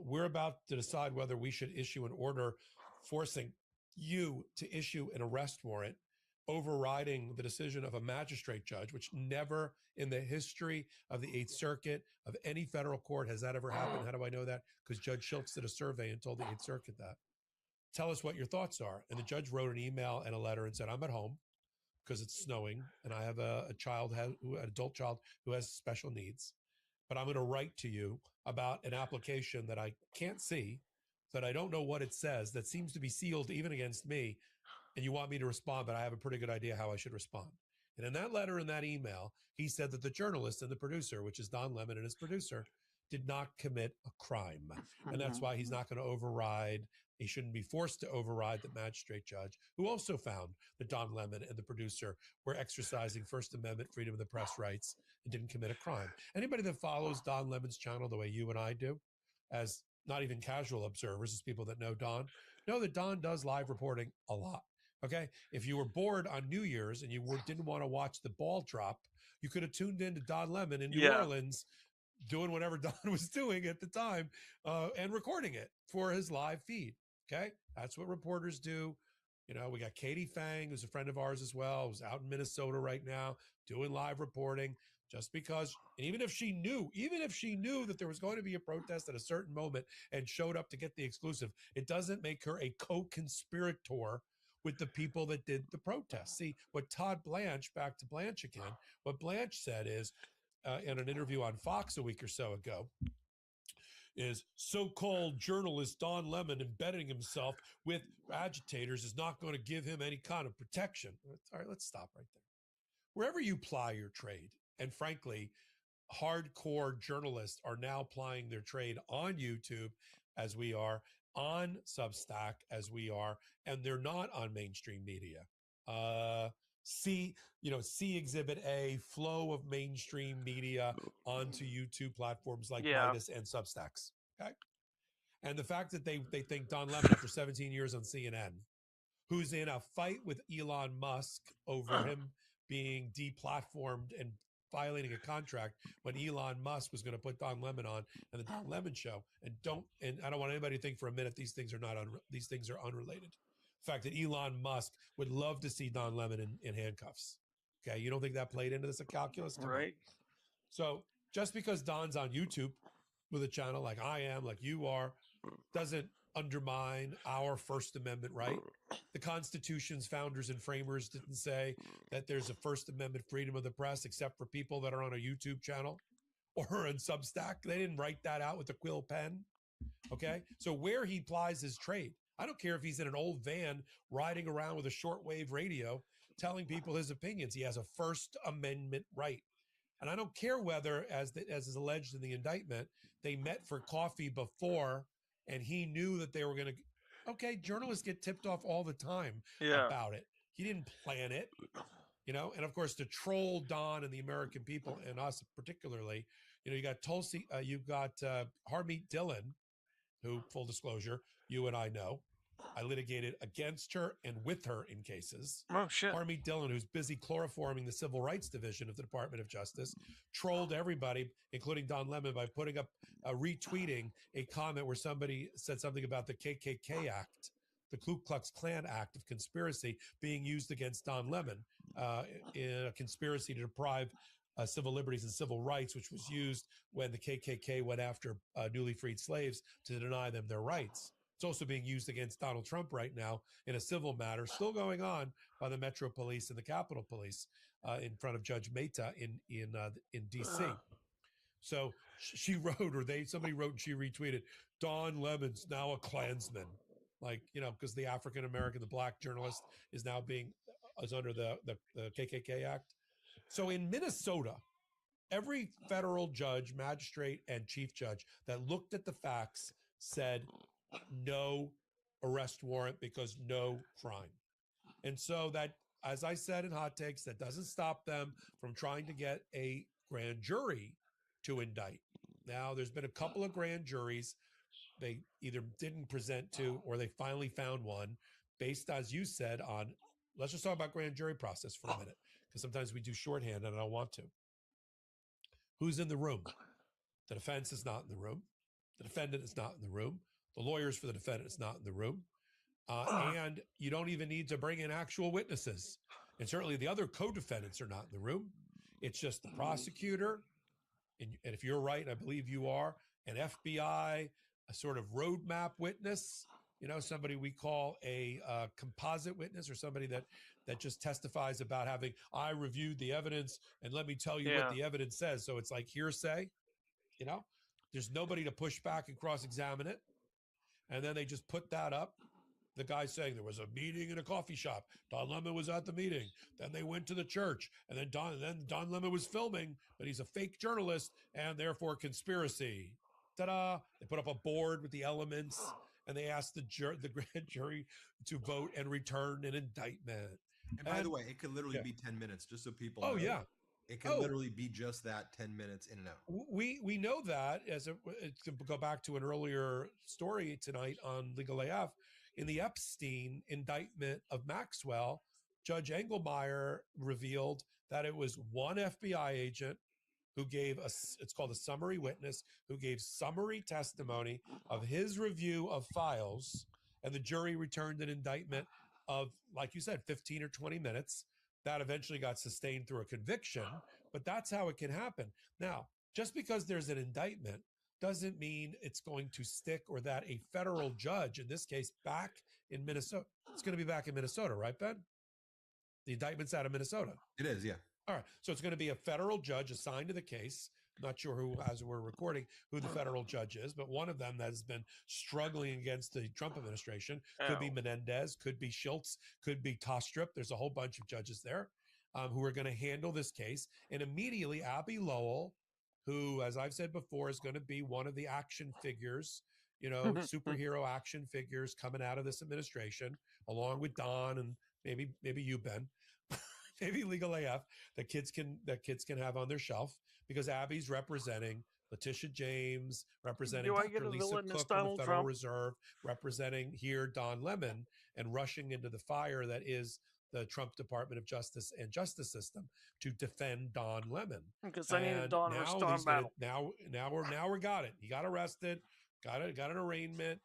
we're about to decide whether we should issue an order forcing you to issue an arrest warrant, overriding the decision of a magistrate judge, which never in the history of the Eighth Circuit, of any federal court, has that ever happened. How do I know that? Because Judge Schultz did a survey and told the Eighth Circuit that. Tell us what your thoughts are. And the judge wrote an email and a letter and said, I'm at home because it's snowing and I have an adult child who has special needs. But I'm going to write to you about an application that I can't see, that I don't know what it says, that seems to be sealed even against me. And you want me to respond, but I have a pretty good idea how I should respond. And in that letter, in that email, he said that the journalist and the producer, which is Don Lemon and his producer, did not commit a crime. And that's why he's not going to override. He shouldn't be forced to override the magistrate judge, who also found that Don Lemon and the producer were exercising First Amendment freedom of the press rights and didn't commit a crime. Anybody that follows Don Lemon's channel the way you and I do, as not even casual observers, as people that know know that Don does live reporting a lot. Okay. If you were bored on New Year's and you didn't want to watch the ball drop, you could have tuned in to Don Lemon in New Orleans, doing whatever Don was doing at the time, and recording it for his live feed. Okay. That's what reporters do. You know, we got Katie Fang, who's a friend of ours as well, who's out in Minnesota right now doing live reporting. Just because, and even if she knew that there was going to be a protest at a certain moment and showed up to get the exclusive, it doesn't make her a co-conspirator with the people that did the protest. See, what Todd Blanche, back to Blanche again, what Blanche said is, in an interview on Fox a week or so ago, is so-called journalist Don Lemon embedding himself with agitators is not going to give him any kind of protection. All right, let's stop right there. Wherever you ply your trade, and frankly, hardcore journalists are now plying their trade on YouTube as we are, on Substack as we are, and they're not on mainstream media. See Exhibit A, flow of mainstream media onto YouTube platforms like Midas and Substacks. Okay. And the fact that they think Don Lemon, after 17 years on CNN, who's in a fight with Elon Musk over him being deplatformed and violating a contract when Elon Musk was going to put Don Lemon on and the Don Lemon Show, and I don't want anybody to think for a minute these things are unrelated. The fact that Elon Musk would love to see Don Lemon in handcuffs. Okay, you don't think that played into this calculus? Come on. So just because Don's on YouTube with a channel like I am, like you are, doesn't undermine our First Amendment right. The Constitution's founders and framers didn't say that there's a First Amendment freedom of the press except for people that are on a YouTube channel or in Substack. They didn't write that out with a quill pen. Okay, so where he plies his trade, I don't care if he's in an old van riding around with a shortwave radio telling people his opinions. He has a First Amendment right. And I don't care whether, as is alleged in the indictment, they met for coffee before and he knew that they were going to. Okay, journalists get tipped off all the time about it. He didn't plan it, you know. And of course, to troll Don and the American people and us particularly, you know, you got Harmeet Dillon, who, full disclosure, you and I know, I litigated against her and with her in cases. Oh, shit. Harmeet Dillon, who's busy chloroforming the Civil Rights Division of the Department of Justice, trolled everybody, including Don Lemon, by putting up, retweeting a comment where somebody said something about the KKK Act, the Ku Klux Klan Act of conspiracy being used against Don Lemon in a conspiracy to deprive civil liberties and civil rights, which was used when the KKK went after newly freed slaves to deny them their rights. It's also being used against Donald Trump right now in a civil matter, still going on by the Metro Police and the Capitol Police in front of Judge Mehta in D.C. So she wrote, somebody wrote and she retweeted, Don Lemon's now a Klansman. Like, you know, because the African American, the black journalist is under the KKK Act. So in Minnesota, every federal judge, magistrate, and chief judge that looked at the facts said no arrest warrant because no crime. And so that, as I said in Hot Takes, that doesn't stop them from trying to get a grand jury to indict. Now, there's been a couple of grand juries they either didn't present to or they finally found one based, as you said, on, let's just talk about grand jury process for a minute, because sometimes we do shorthand and I don't want to. Who's in the room? The defense is not in the room. The defendant is not in the room. The lawyers for the defendant is not in the room. And you don't even need to bring in actual witnesses. And certainly the other co-defendants are not in the room. It's just the prosecutor. And if you're right, and I believe you are, an FBI, a sort of roadmap witness, somebody we call a composite witness, or somebody that just testifies about having, I reviewed the evidence and let me tell you what the evidence says. So it's like hearsay, there's nobody to push back and cross-examine it. And then they just put that up. The guy saying there was a meeting in a coffee shop. Don Lemon was at the meeting. Then they went to the church, and then Don Lemon was filming, but he's a fake journalist, and therefore conspiracy. Ta-da! They put up a board with the elements, and they asked the grand jury to vote and return an indictment. And by the way, it could literally be 10 minutes, just so people know. Oh, yeah. It can literally be just that, 10 minutes in and out. We know that, it's to go back to an earlier story tonight on Legal AF. In the Epstein indictment of Maxwell, Judge Engelmeyer revealed that it was one FBI agent who gave it's called a summary witness, who gave summary testimony of his review of files, and the jury returned an indictment of, like you said, 15 or 20 minutes. That eventually got sustained through a conviction, but that's how it can happen. Now, just because there's an indictment doesn't mean it's going to stick, or that a federal judge, in this case, back in Minnesota, it's going to be back in Minnesota, right, Ben? The indictment's out of Minnesota. It is, yeah. All right. So it's going to be a federal judge assigned to the case. I'm not sure who, as we're recording, who the federal judge is, but one of them that has been struggling against the Trump administration could be Menendez, could be Schultz, could be Tostrup. There's a whole bunch of judges there who are going to handle this case. And immediately, Abbe Lowell, who, as I've said before, is going to be one of the action figures, superhero action figures coming out of this administration, along with Don and maybe you, Ben, maybe Legal AF, that kids can have on their shelf, because Abby's representing Letitia James, representing Dr. Lisa Cook from the Federal Reserve, representing here Don Lemon, and rushing into the fire that is the Trump Department of Justice and justice system to defend Don Lemon. Because I needed Don to restore battle. Now we got it. He got arrested, got an arraignment.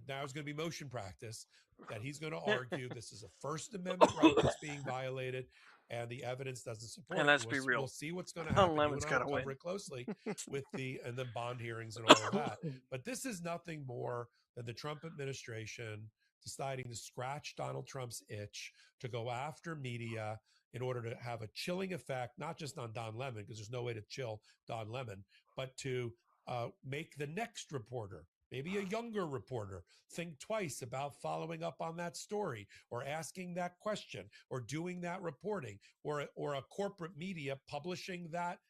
Now it's going to be motion practice that he's going to argue this is a First Amendment right that's being violated, and the evidence doesn't support it. And let's be real. We'll see what's going to happen. Lemon's got to win. Cover it closely with the bond hearings and all of that. But this is nothing more than the Trump administration deciding to scratch Donald Trump's itch to go after media in order to have a chilling effect, not just on Don Lemon, because there's no way to chill Don Lemon, but to make the next reporter, maybe a younger reporter, think twice about following up on that story, or asking that question, or doing that reporting, or a corporate media publishing that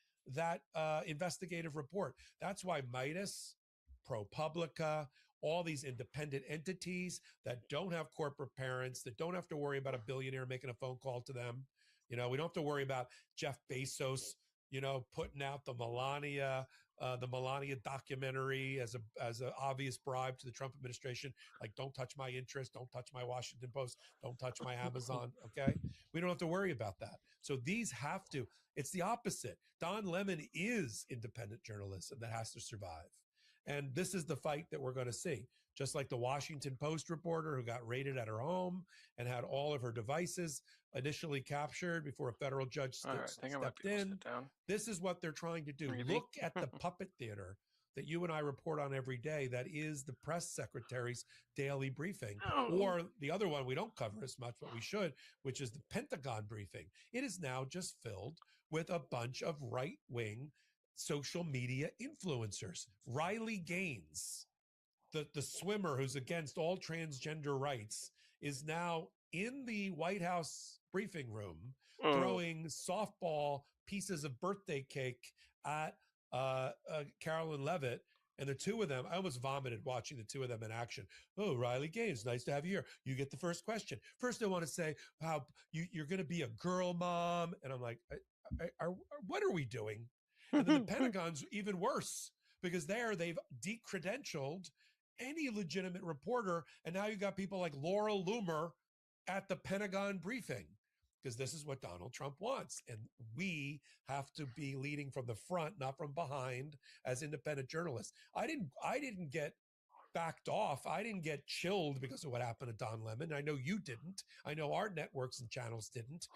investigative report. That's why Midas, ProPublica, all these independent entities that don't have corporate parents, that don't have to worry about a billionaire making a phone call to them. We don't have to worry about Jeff Bezos, putting out the Melania documentary as a obvious bribe to the Trump administration. Like, don't touch my interest, don't touch my Washington Post, don't touch my Amazon. Okay. We don't have to worry about that. So these it's the opposite. Don Lemon is independent journalism that has to survive. And this is the fight that we're going to see. Just like the Washington Post reporter who got raided at her home and had all of her devices initially captured before a federal judge stepped in. This is what they're trying to do. Look at the puppet theater that you and I report on every day. That is the press secretary's daily briefing. Or the other one we don't cover as much, but we should, which is the Pentagon briefing. It is now just filled with a bunch of right-wing social media influencers. Riley Gaines, the swimmer who's against all transgender rights, is now in the White House briefing room throwing softball pieces of birthday cake at Carolyn Levitt. And the two of them, I almost vomited watching the two of them in action. Oh, Riley Gaines, nice to have you here. You get the first question. First, I want to say how you're going to be a girl mom. And I'm like, what are we doing? And then the Pentagon's even worse, because they've decredentialed any legitimate reporter. And now you've got people like Laura Loomer at the Pentagon briefing, because this is what Donald Trump wants. And we have to be leading from the front, not from behind, as independent journalists. I didn't get backed off. I didn't get chilled because of what happened to Don Lemon. I know you didn't. I know our networks and channels didn't.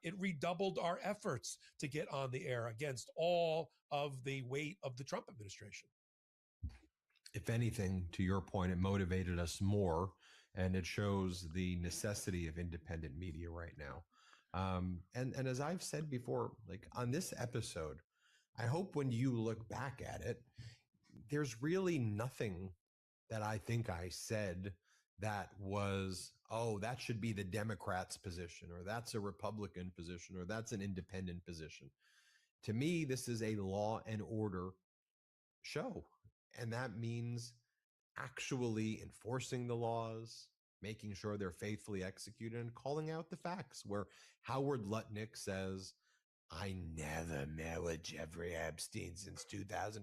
It redoubled our efforts to get on the air against all of the weight of the Trump administration. If anything, to your point, it motivated us more, and it shows the necessity of independent media right now. And as I've said before, like on this episode, I hope when you look back at it, there's really nothing that I think I said that was, oh, that should be the Democrats' position, or that's a Republican position, or that's an independent position. To me, this is a law and order show. And that means actually enforcing the laws, making sure they're faithfully executed, and calling out the facts, where Howard Lutnick says, I never met with Jeffrey Epstein since 2000.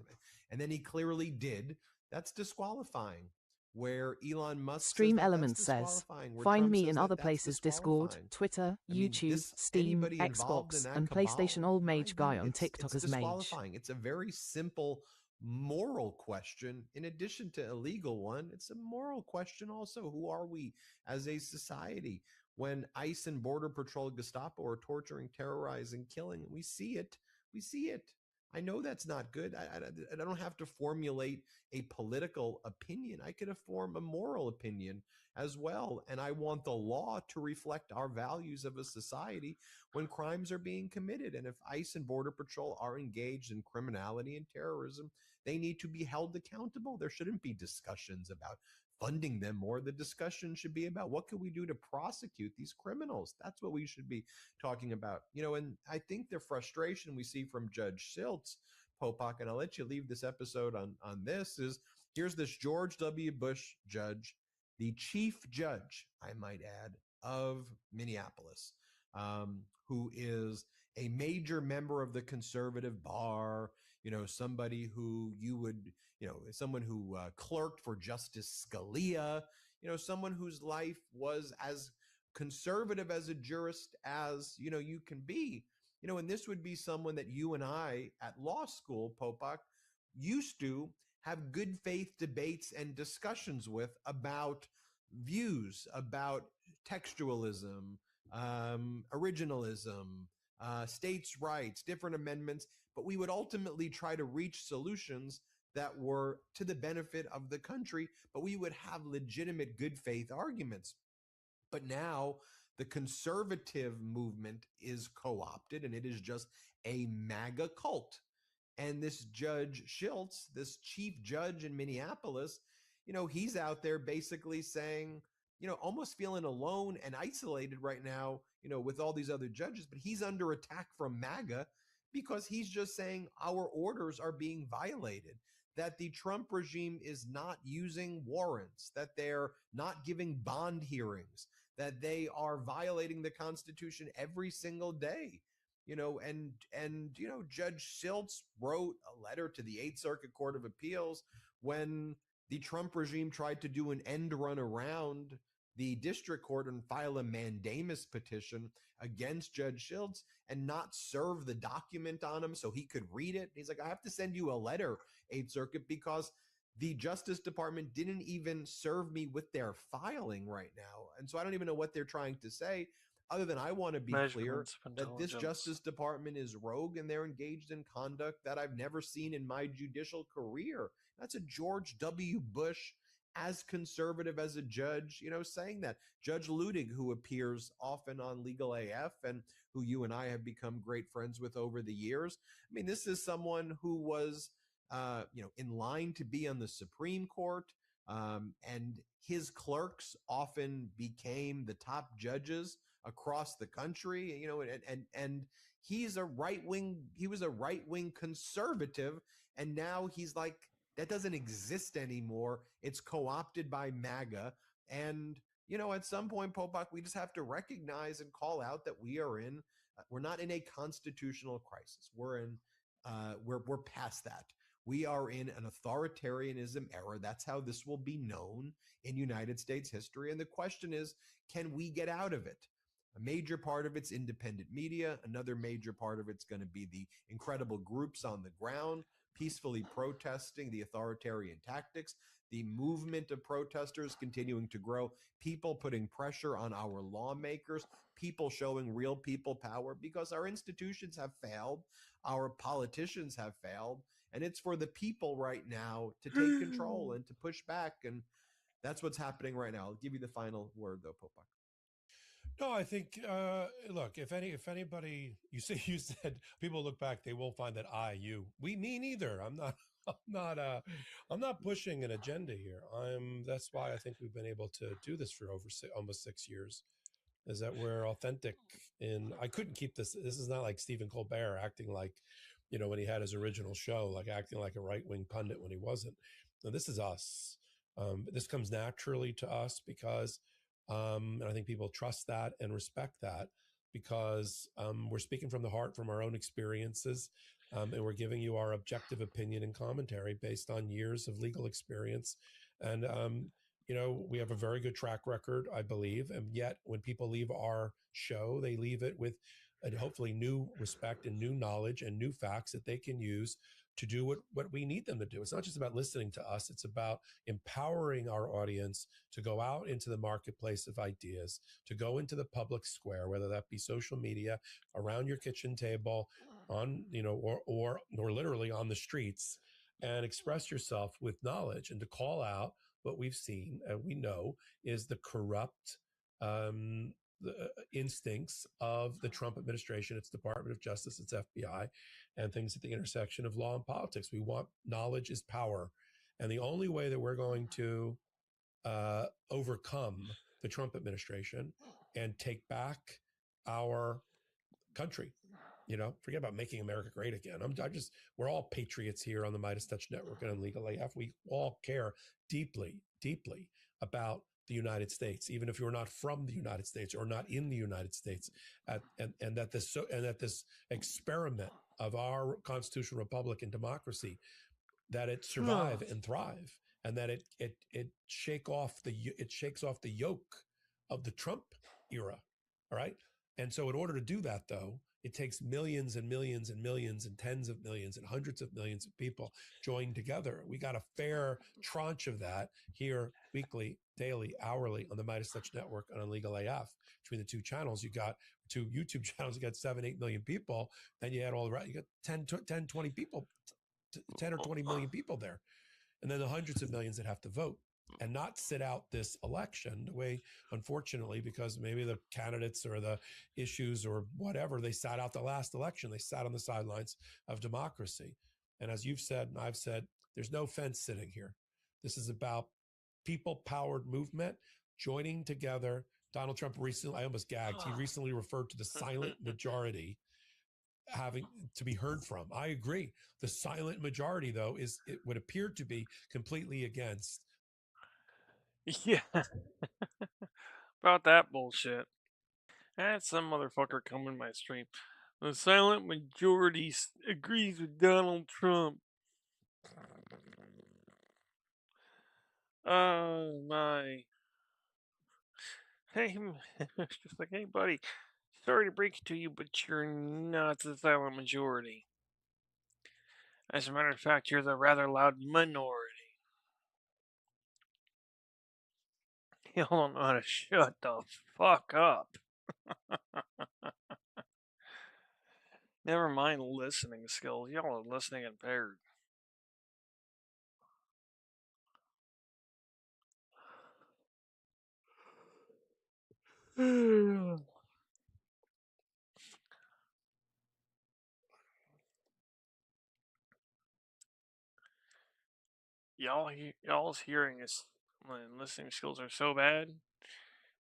And then he clearly did. That's disqualifying. Where Elon Musk Stream Elements says, find me in other places: Discord, Twitter, YouTube, Steam, Xbox, and PlayStation. Old Mage Guy on TikTok as Mage. It's a very simple moral question. In addition to a legal one, it's a moral question also. Who are we as a society? When ICE and Border Patrol, Gestapo are torturing, terrorizing, killing, we see it. We see it. I know that's not good. I don't have to formulate a political opinion. I could form a moral opinion as well. And I want the law to reflect our values of a society when crimes are being committed. And if ICE and Border Patrol are engaged in criminality and terrorism, they need to be held accountable. There shouldn't be discussions about funding them more. The discussion should be about what can we do to prosecute these criminals. That's what we should be talking about. And I think the frustration we see from Judge Shilts, Popok, and I'll let you leave this episode on this, is here's this George W. Bush judge, the chief judge, I might add, of Minneapolis, who is a major member of the conservative bar, somebody who you would, someone who clerked for Justice Scalia, someone whose life was as conservative as a jurist as, you can be, and this would be someone that you and I at law school, Popok, used to have good faith debates and discussions with about views, about textualism, originalism, states' rights, different amendments, but we would ultimately try to reach solutions that were to the benefit of the country, but we would have legitimate good faith arguments. But now the conservative movement is co-opted, and it is just a MAGA cult. And this Judge Shilts, this chief judge in Minneapolis, he's out there basically saying, almost feeling alone and isolated right now, with all these other judges, but he's under attack from MAGA because he's just saying our orders are being violated, that the Trump regime is not using warrants, that they're not giving bond hearings, that they are violating the Constitution every single day. Judge Shilts wrote a letter to the 8th Circuit Court of Appeals when the Trump regime tried to do an end run around the district court and file a mandamus petition against Judge Shilts and not serve the document on him so he could read it. He's like, I have to send you a letter, 8th Circuit, because the Justice Department didn't even serve me with their filing right now. And so I don't even know what they're trying to say, other than I want to be clear that this Justice Department is rogue and they're engaged in conduct that I've never seen in my judicial career. That's a George W. Bush, as conservative as a judge, saying that. Judge Ludig, who appears often on Legal AF and who you and I have become great friends with over the years. I mean, this is someone who was, in line to be on the Supreme Court, and his clerks often became the top judges across the country, and he was a right-wing conservative, and now he's like, that doesn't exist anymore. It's co-opted by MAGA. And, at some point, Popok, we just have to recognize and call out that we're not in a constitutional crisis. We're past that. We are in an authoritarianism era. That's how this will be known in United States history. And the question is, can we get out of it? A major part of it's independent media. Another major part of it's going to be the incredible groups on the ground peacefully protesting the authoritarian tactics, the movement of protesters continuing to grow, people putting pressure on our lawmakers, people showing real people power because our institutions have failed, our politicians have failed, and it's for the people right now to take control and to push back. And that's what's happening right now. I'll give you the final word, though, Popok. No, I think look, if anybody you said people look back, they will find that me neither. I'm not pushing an agenda here. That's why I think we've been able to do this for almost 6 years. Is that we're authentic I couldn't keep this. This is not like Stephen Colbert acting like, when he had his original show, like acting like a right-wing pundit when he wasn't. No, this is us. This comes naturally to us because and I think people trust that and respect that because we're speaking from the heart, from our own experiences, and we're giving you our objective opinion and commentary based on years of legal experience. And, we have a very good track record, I believe. And yet when people leave our show, they leave it with hopefully new respect and new knowledge and new facts that they can use to do what we need them to do. It's not just about listening to us. It's about empowering our audience to go out into the marketplace of ideas, to go into the public square, whether that be social media, around your kitchen table, on, or literally on the streets, and express yourself with knowledge and to call out what we've seen and we know is the corrupt the instincts of the Trump administration, its Department of Justice, its FBI, and things at the intersection of law and politics. We want knowledge is power. And the only way that we're going to overcome the Trump administration and take back our country, forget about making America great again. We're all patriots here on the Midas Touch Network and on Legal AF. We all care deeply, deeply about the United States, even if you're not from the United States or not in the United States, and that this experiment of our constitutional republic and democracy, that it survive and thrive, and that it shakes off the yoke of the Trump era. All right. And so in order to do that, though, it takes millions and millions and millions and tens of millions and hundreds of millions of people joined together. We got a fair tranche of that here weekly, daily, hourly on the Midas Touch Network and on Legal AF. Between the two channels, you got 2 YouTube channels, you got 7-8 million people. Then you add all the rest, you got 10, 20 people, 10 or 20 million people there. And then the hundreds of millions that have to vote and not sit out this election the way, unfortunately, because maybe the candidates or the issues or whatever, they sat out the last election. They sat on the sidelines of democracy. And as you've said, and I've said, there's no fence sitting here. This is about people-powered movement joining together. Donald Trump recently, I almost gagged, he recently referred to the silent majority having to be heard from. I agree. The silent majority, though, it would appear to be completely against. Yeah. About that bullshit. I had some motherfucker come in my stream. The silent majority agrees with Donald Trump. Oh my. Hey, it's just like, hey buddy, sorry to break it to you, but you're not the silent majority. As a matter of fact, you're the rather loud minority. Y'all don't know how to shut the fuck up. Never mind listening skills. Y'all are listening impaired. Y'all's hearing is and listening skills are so bad,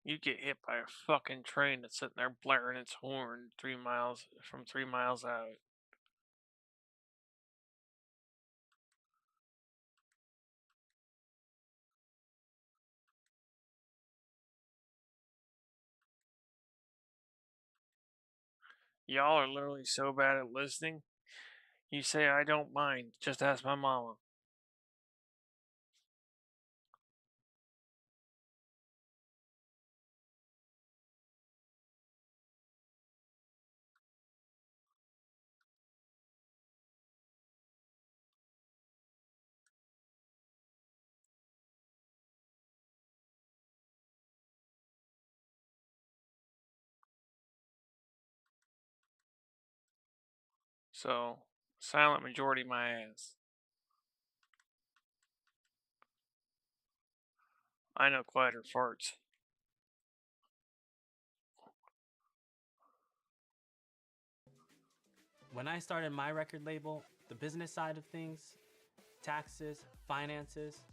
you get hit by a fucking train that's sitting there blaring its horn 3 miles out. Y'all are literally so bad at listening. You say, I don't mind. Just ask my mama. So, silent majority my ass. I know quieter farts. When I started my record label, the business side of things, taxes, finances.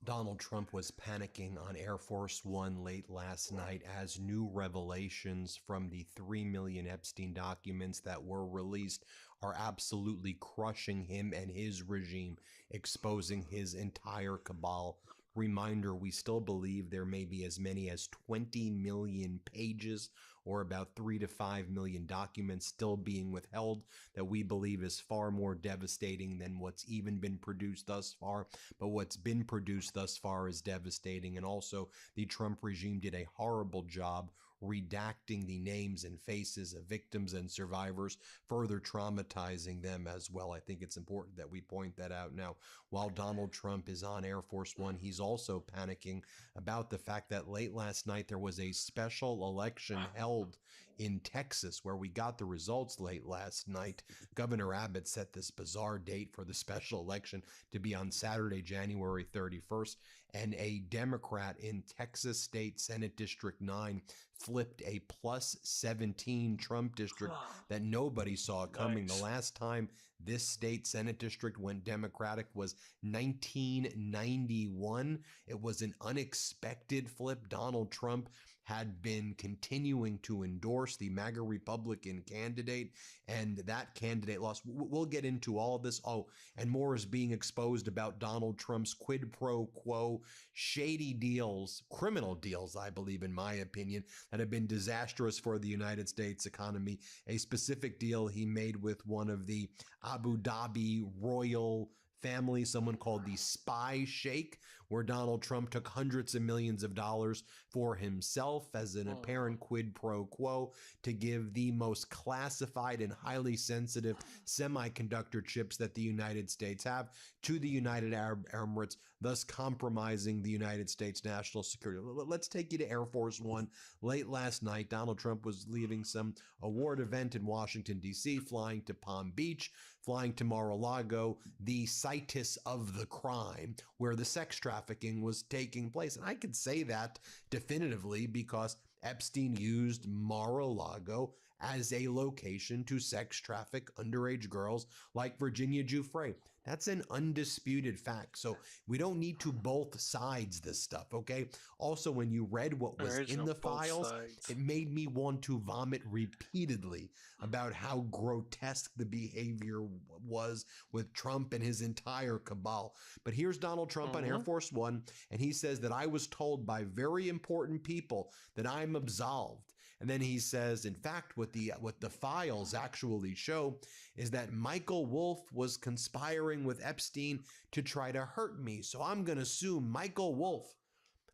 Donald Trump was panicking on Air Force One late last night as new revelations from the 3 million Epstein documents that were released are absolutely crushing him and his regime, exposing his entire cabal. Reminder, we still believe there may be as many as 20 million pages or about 3 to 5 million documents still being withheld that we believe is far more devastating than what's even been produced thus far. But what's been produced thus far is devastating. And also, the Trump regime did a horrible job redacting the names and faces of victims and survivors, further traumatizing them as well. I think it's important that we point that out. Now, while Donald Trump is on Air Force One, he's also panicking about the fact that late last night there was a special election held in Texas where we got the results late last night. Governor Abbott set this bizarre date for the special election to be on Saturday, January 31st. And a Democrat in Texas State Senate District 9 flipped a plus 17 Trump district that nobody saw coming. Nice. The last time this state Senate district went Democratic was 1991. It was an unexpected flip. Donald Trump had been continuing to endorse the MAGA Republican candidate, and that candidate lost. We'll get into all of this. Oh, and more is being exposed about Donald Trump's quid pro quo, shady deals, criminal deals, I believe, in my opinion, that have been disastrous for the United States economy. A specific deal he made with one of the Abu Dhabi royal family, someone called the Spy Sheikh, where Donald Trump took hundreds of millions of dollars for himself as an apparent quid pro quo to give the most classified and highly sensitive semiconductor chips that the United States have to the United Arab Emirates, thus compromising the United States national security. Let's take you to Air Force One. Late last night, Donald Trump was leaving some award event in Washington, D.C., flying to Palm Beach, flying to Mar-a-Lago, the situs of the crime where the sex trafficking was taking place. And I could say that definitively because Epstein used Mar-a-Lago as a location to sex traffic underage girls like Virginia Giuffre. That's an undisputed fact. So we don't need to both sides this stuff, okay? Also, when you read what was in the files, it made me want to vomit repeatedly about how grotesque the behavior was with Trump and his entire cabal. But here's Donald Trump on Air Force One, and he says that I was told by very important people that I'm absolved. And then he says, in fact, what the files actually show is that Michael Wolff was conspiring with Epstein to try to hurt me. So I'm going to sue Michael Wolff.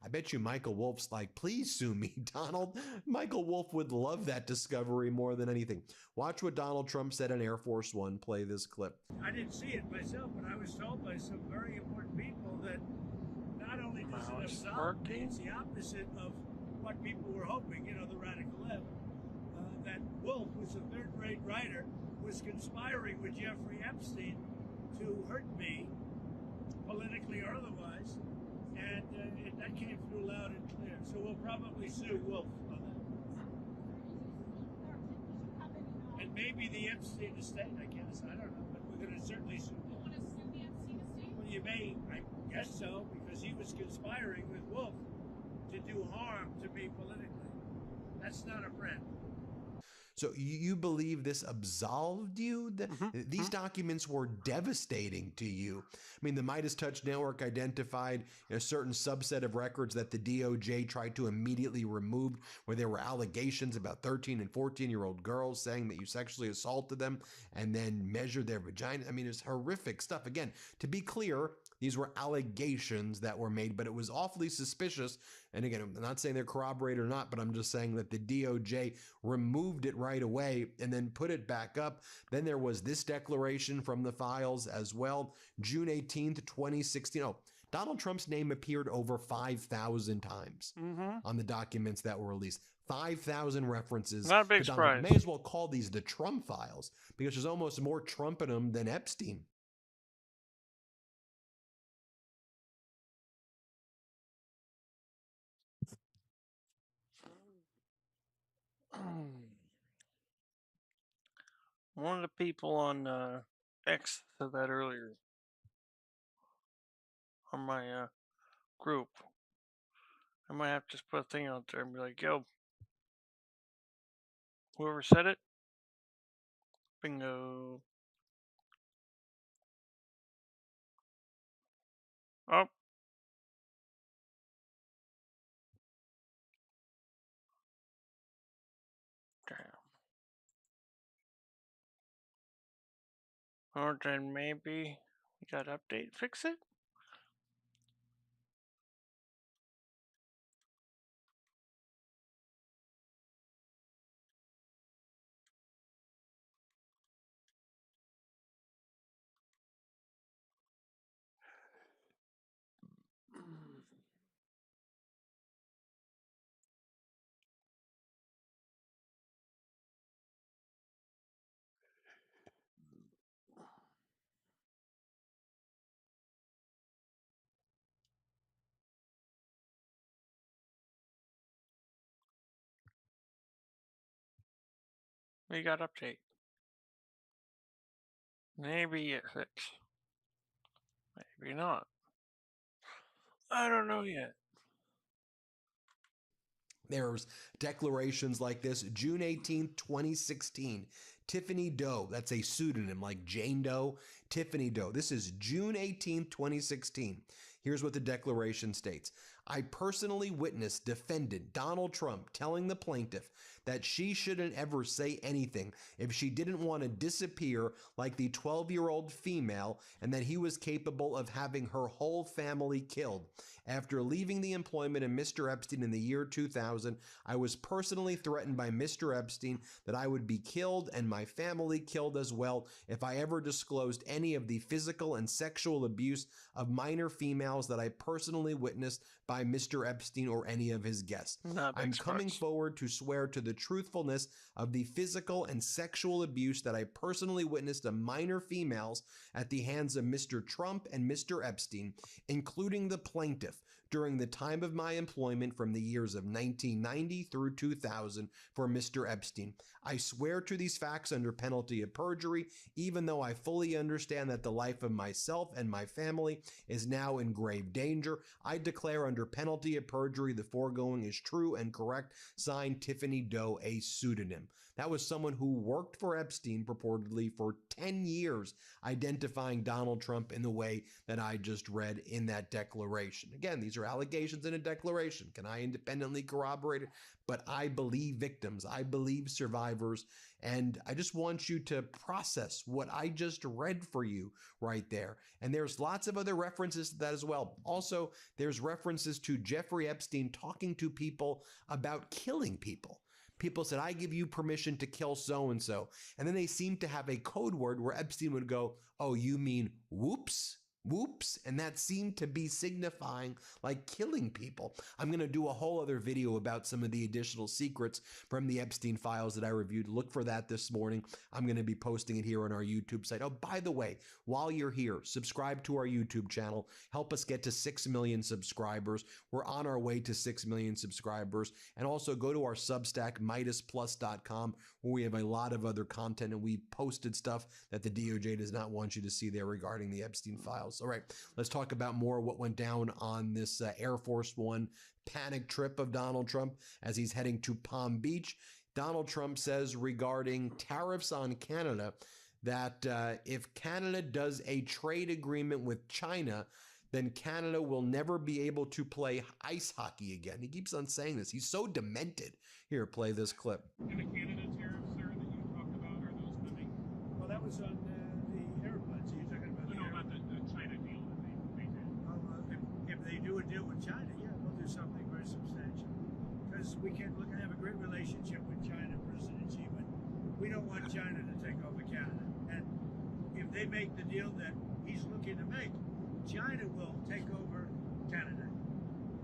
I bet you Michael Wolff's like, please sue me, Donald. Michael Wolff would love that discovery more than anything. Watch what Donald Trump said on Air Force One. Play this clip. I didn't see it myself, but I was told by some very important people that not only does it absolve me, it's the opposite of what people were hoping, you know, the radical left, that Wolff, who's a third-rate writer, was conspiring with Jeffrey Epstein to hurt me, politically or otherwise, and that came through loud and clear. So we'll probably sue Wolff on that. And maybe the Epstein estate, I guess, I don't know, but we're going to certainly sue Wolff. You want to sue the Epstein estate? Well, you may, I guess so, because he was conspiring with Wolff to do harm to me politically. That's not a friend. So you believe this absolved you? These documents were devastating to you. I mean, the Midas Touch Network identified a certain subset of records that the DOJ tried to immediately remove, where there were allegations about 13 and 14-year-old girls saying that you sexually assaulted them and then measured their vagina. I mean, it's horrific stuff. Again, to be clear, these were allegations that were made, but it was awfully suspicious. And again, I'm not saying they're corroborated or not, but I'm just saying that the DOJ removed it right away and then put it back up. Then there was this declaration from the files as well, June 18th, 2016. Oh, Donald Trump's name appeared over 5,000 times on the documents that were released. 5,000 references. Not a big to Donald. surprise. May as well call these the Trump files because there's almost more Trump in them than Epstein. One of the people on X said that earlier on my group. I might have to just put a thing out there and be like, yo, whoever said it, bingo. Oh. Damn. Or then maybe we got to update, fix it? We got update. Maybe it fixed. Maybe not. I don't know yet. There's declarations like this. June 18th, 2016. Tiffany Doe. That's a pseudonym like Jane Doe. Tiffany Doe. This is June 18th, 2016. Here's what the declaration states. I personally witnessed defendant Donald Trump telling the plaintiff that she shouldn't ever say anything if she didn't want to disappear like the 12-year-old female and that he was capable of having her whole family killed. After leaving the employment of Mr. Epstein in the year 2000, I was personally threatened by Mr. Epstein that I would be killed and my family killed as well if I ever disclosed any of the physical and sexual abuse of minor females that I personally witnessed by Mr. Epstein or any of his guests. I'm coming forward to swear to the truthfulness of the physical and sexual abuse that I personally witnessed of minor females at the hands of Mr. Trump and Mr. Epstein, including the plaintiff, during the time of my employment from the years of 1990 through 2000 for Mr. Epstein. I swear to these facts under penalty of perjury, even though I fully understand that the life of myself and my family is now in grave danger. I declare under penalty of perjury the foregoing is true and correct. Signed, Tiffany Doe, a pseudonym. That was someone who worked for Epstein purportedly for 10 years, identifying Donald Trump in the way that I just read in that declaration. Again, these are allegations in a declaration. Can I independently corroborate it? But I believe victims. I believe survivors. And I just want you to process what I just read for you right there. And there's lots of other references to that as well. Also, there's references to Jeffrey Epstein talking to people about killing people. People said, I give you permission to kill so-and-so. And then they seemed to have a code word where Epstein would go, oh, you mean whoops? Whoops. And that seemed to be signifying like killing people. I'm going to do a whole other video about some of the additional secrets from the Epstein files that I reviewed. Look for that this morning. I'm going to be posting it here on our YouTube site. Oh, by the way, while you're here, subscribe to our YouTube channel. Help us get to 6 million subscribers. We're on our way to 6 million subscribers. And also go to our Substack, MidasPlus.com, where we have a lot of other content and we posted stuff that the DOJ does not want you to see there regarding the Epstein files. All right, let's talk about more what went down on this Air Force One panic trip of Donald Trump as he's heading to Palm Beach. Donald Trump says regarding tariffs on Canada that if Canada does a trade agreement with China, then Canada will never be able to play ice hockey again. He keeps on saying this. He's so demented. Here, play this clip. And the Canada tariffs, sir, that you talked about, are those coming? Well, that was on the airplanes. You're talking about the China deal that they did. If they do a deal with China, yeah, they'll do something very substantial. Because we can have a great relationship with China, President Xi, but we don't want China to take over Canada. And if they make the deal that he's looking to make, China will take over Canada.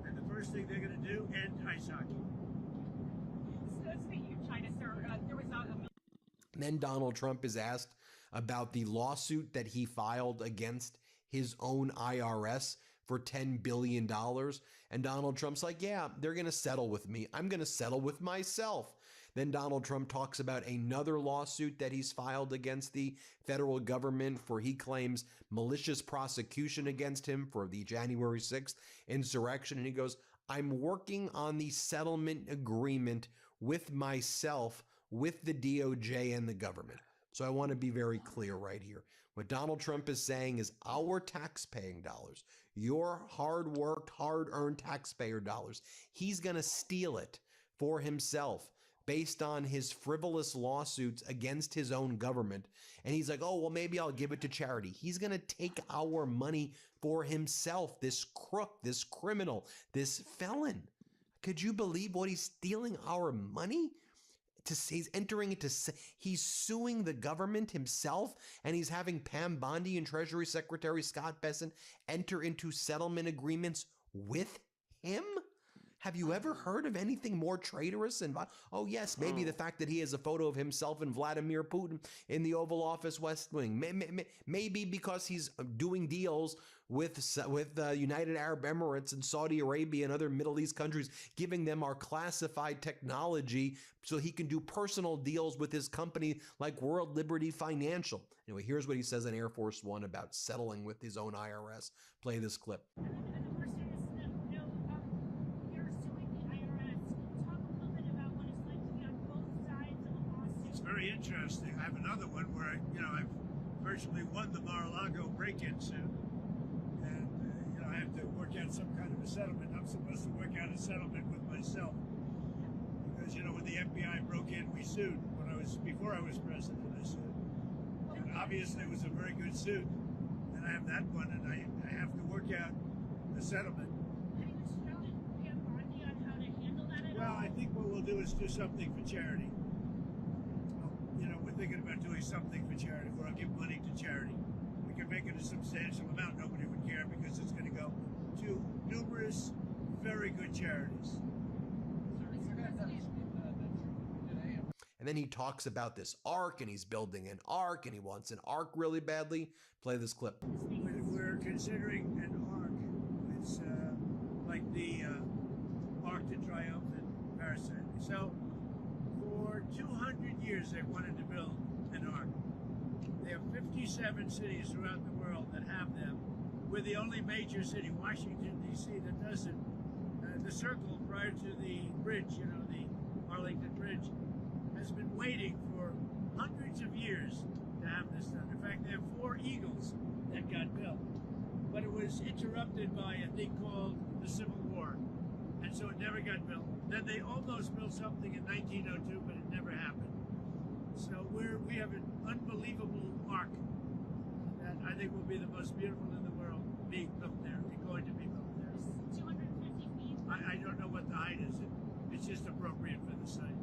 And the first thing they're going to do, end ice hockey. So speaking of China, sir, there was a... Then Donald Trump is asked about the lawsuit that he filed against his own IRS for $10 billion. And Donald Trump's like, yeah, they're going to settle with me. I'm going to settle with myself. Then Donald Trump talks about another lawsuit that he's filed against the federal government for, he claims, malicious prosecution against him for the January 6th insurrection. And he goes, I'm working on the settlement agreement with myself, with the DOJ and the government. So I want to be very clear right here. What Donald Trump is saying is our tax-paying dollars, your hard-worked, hard-earned taxpayer dollars, he's going to steal it for himself based on his frivolous lawsuits against his own government. And he's like, oh, well, maybe I'll give it to charity. He's going to take our money for himself, this crook, this criminal, this felon. Could you believe what he's stealing our money? He's entering into, he's suing the government himself, and he's having Pam Bondi and Treasury Secretary Scott Bessent enter into settlement agreements with him? Have you ever heard of anything more traitorous? And oh yes, maybe the fact that he has a photo of himself and Vladimir Putin in the Oval Office West Wing. Maybe because he's doing deals with United Arab Emirates and Saudi Arabia and other Middle East countries, giving them our classified technology so he can do personal deals with his company like World Liberty Financial. Anyway, here's what he says on Air Force One about settling with his own IRS. Play this clip. Very interesting. I have another one where I've virtually won the Mar-a-Lago break-in suit, and I have to work out some kind of a settlement. I'm supposed to work out a settlement with myself because when the FBI broke in, we sued. Before I was president, I sued, and obviously it was a very good suit. And I have that one, and I have to work out the settlement. Well, I think what we'll do is do something for charity. We're thinking about doing something for charity, where I'll give money to charity. We can make it a substantial amount. Nobody would care because it's going to go to numerous, very good charities. And then he talks about this ark, and he's building an ark, and he wants an ark really badly. Play this clip. We're considering an ark. It's like the Arc de Triomphe in Paris. So, for 200 years, they wanted to build an ark. They have 57 cities throughout the world that have them. We're the only major city, Washington, D.C., that doesn't. The Circle, prior to the bridge, the Arlington Bridge, has been waiting for hundreds of years to have this done. In fact, they have 4 Eagles that got built. But it was interrupted by a thing called the Civil War. And so it never got built. Then they almost built something in 1902, but it never happened. So we have an unbelievable ark that I think will be the most beautiful in the world being built there. It's going to be built there. 250 feet? I don't know what the height is. It's just appropriate for the site.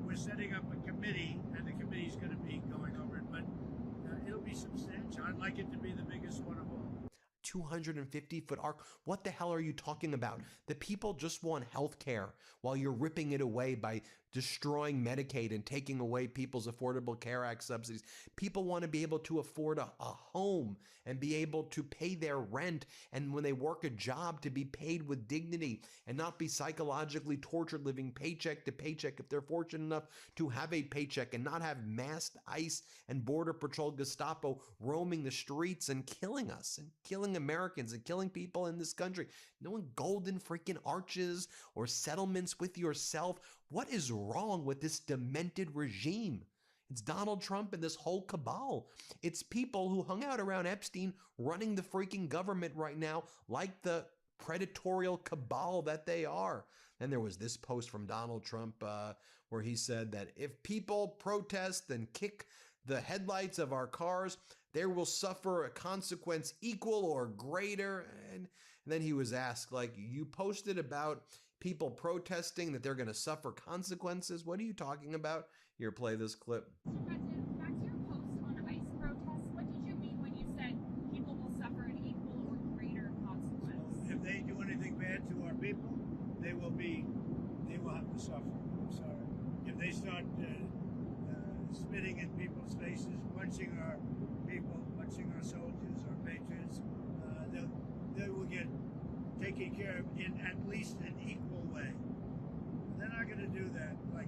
We're setting up a committee, and the committee's going to be going over it, but it'll be substantial. I'd like it to be the biggest one of all. 250-foot ark. What the hell are you talking about? The people just want health care while you're ripping it away by destroying Medicaid and taking away people's Affordable Care Act subsidies. People want to be able to afford a home and be able to pay their rent, and when they work a job, to be paid with dignity and not be psychologically tortured living paycheck to paycheck if they're fortunate enough to have a paycheck, and not have masked ICE and Border Patrol Gestapo roaming the streets and killing us and killing Americans and killing people in this country. No one golden freaking arches or settlements with yourself. What is wrong with this demented regime? It's Donald Trump and this whole cabal. It's people who hung out around Epstein running the freaking government right now like the predatorial cabal that they are. Then there was this post from Donald Trump where he said that if people protest and kick the headlights of our cars, they will suffer a consequence equal or greater. And then he was asked, like, you posted about people protesting that they're going to suffer consequences. What are you talking about? Here, play this clip. Mr. President, back to your post on ICE protests. What did you mean when you said people will suffer an equal suffer. I'm sorry. If they start spitting in people's faces, punching our people, punching our soldiers, our patriots, they will get taken care of in at least an equal way. They're not going to do that. Like,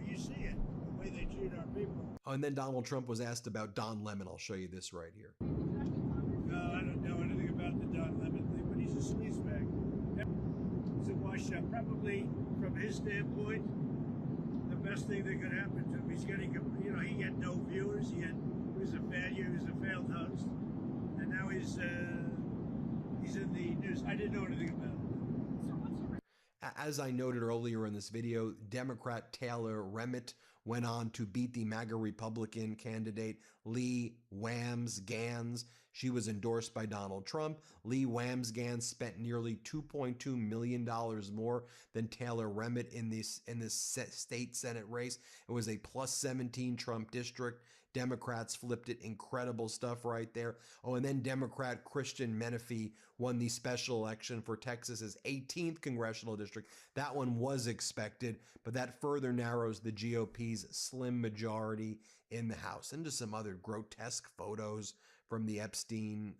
you see it, the way they treat our people. Oh, and then Donald Trump was asked about Don Lemon. I'll show you this right here. No, I don't know anything about the Don Lemon thing, but he's a sleazebag. He's a washout. Probably, from his standpoint, the best thing that could happen to him, he's getting, he had no viewers. He was a failure. He was a failed host. And now he's in the news. I didn't know anything about it. As I noted earlier in this video, Democrat Taylor Remitt went on to beat the MAGA Republican candidate Lee Wambsgans. She was endorsed by Donald Trump. Lee Wambsgans spent nearly $2.2 million more than Taylor Remitt in this state Senate race. It was a plus 17 Trump district. Democrats flipped it. Incredible stuff right there. Oh, and then Democrat Christian Menefee won the special election for Texas's 18th congressional district. That one was expected, but that further narrows the GOP's slim majority in the House. And just some other grotesque photos from the Epstein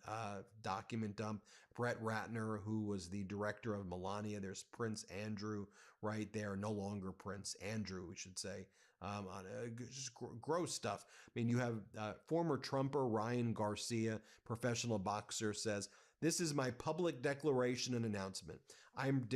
document dump. Brett Ratner, who was the director of Melania. There's Prince Andrew right there. No longer Prince Andrew, we should say. Just gross stuff. I mean, you have former Trumper Ryan Garcia, professional boxer, says, "This is my public declaration and announcement. I'm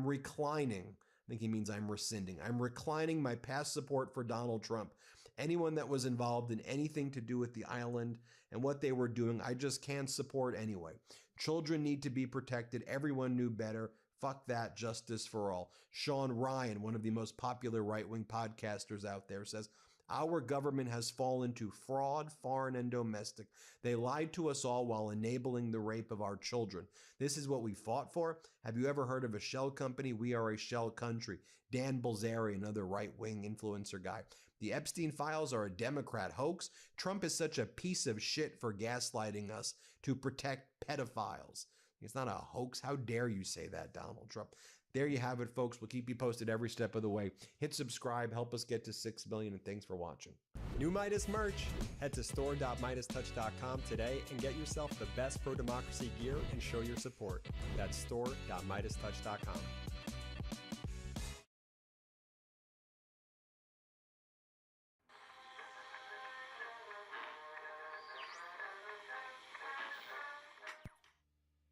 reclining." I think he means I'm rescinding. I'm reclining my past support for Donald Trump. Anyone that was involved in anything to do with the island and what they were doing, I just can't support anyway. Children need to be protected. Everyone knew better. Fuck that, justice for all. Sean Ryan, one of the most popular right-wing podcasters out there, says, "Our government has fallen to fraud, foreign and domestic. They lied to us all while enabling the rape of our children. This is what we fought for. Have you ever heard of a shell company? We are a shell country." Dan Bilzeri, another right-wing influencer guy. "The Epstein files are a Democrat hoax. Trump is such a piece of shit for gaslighting us to protect pedophiles." It's not a hoax. How dare you say that, Donald Trump? There you have it, folks. We'll keep you posted every step of the way. Hit subscribe. Help us get to 6 million, and thanks for watching. New Midas merch. Head to store.midastouch.com today and get yourself the best pro-democracy gear and show your support. That's store.midastouch.com.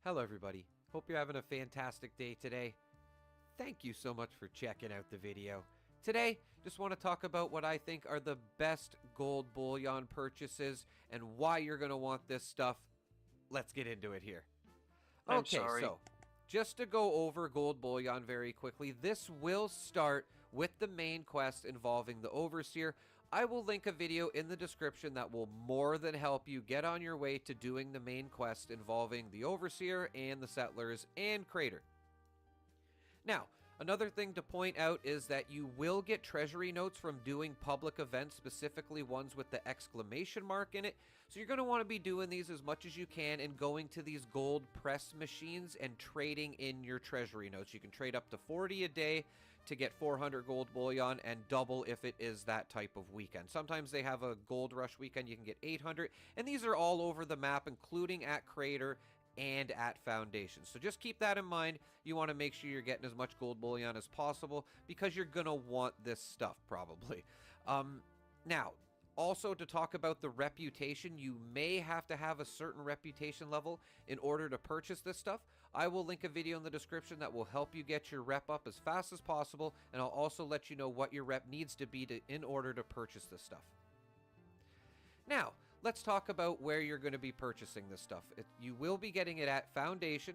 Hello everybody, hope you're having a fantastic day today. Thank you so much for checking out the video. Today, just want to talk about what I think are the best gold bullion purchases and why you're going to want this stuff. Let's get into it here. Okay, so just to go over gold bullion very quickly, this will start with the main quest involving the Overseer. I will link a video in the description that will more than help you get on your way to doing the main quest involving the Overseer and the Settlers and Crater. Now, another thing to point out is that you will get treasury notes from doing public events, specifically ones with the exclamation mark in it. So you're going to want to be doing these as much as you can and going to these gold press machines and trading in your treasury notes. You can trade up to 40 a day to get 400 gold bullion and double if it is that type of weekend. Sometimes they have a gold rush weekend, you can get 800, and these are all over the map, including at Crater and at Foundation. So just keep that in mind. You want to make sure you're getting as much gold bullion as possible because you're going to want this stuff probably. Now, also to talk about the reputation, you may have to have a certain reputation level in order to purchase this stuff. I will link a video in the description that will help you get your rep up as fast as possible, and I'll also let you know what your rep needs to be in order to purchase this stuff. Now, let's talk about where you're going to be purchasing this stuff. You will be getting it at Foundation,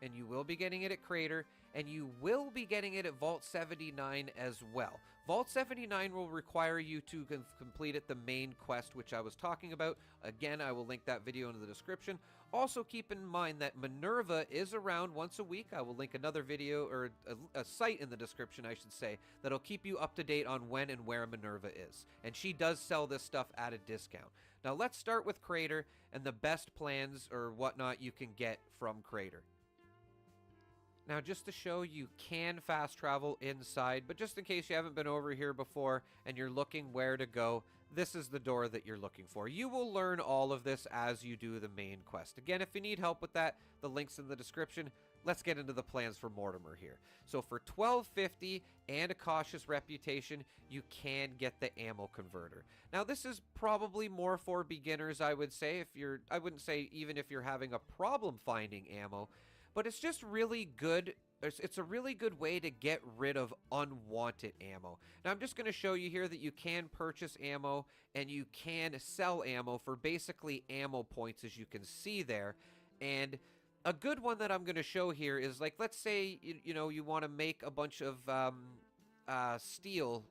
and you will be getting it at Crater, and you will be getting it at Vault 79 as well. Vault 79 will require you to complete the main quest, which I was talking about. Again, I will link that video in the description. Also, keep in mind that Minerva is around once a week. I will link another video, or a site in the description, I should say, that'll keep you up to date on when and where Minerva is. And she does sell this stuff at a discount. Now, let's start with Crater and the best plans or whatnot you can get from Crater. Now, just to show you can fast travel inside, but just in case you haven't been over here before and you're looking where to go, this is the door that you're looking for. You will learn all of this as you do the main quest. Again, if you need help with that, the link's in the description. Let's get into the plans for Mortimer here. So for $12.50 and a cautious reputation, you can get the ammo converter. Now, this is probably more for beginners, I would say. I wouldn't say even if you're having a problem finding ammo, but it's just really good. It's a really good way to get rid of unwanted ammo. Now, I'm just going to show you here that you can purchase ammo and you can sell ammo for basically ammo points, as you can see there. And a good one that I'm going to show here is, like, let's say, you want to make a bunch of steel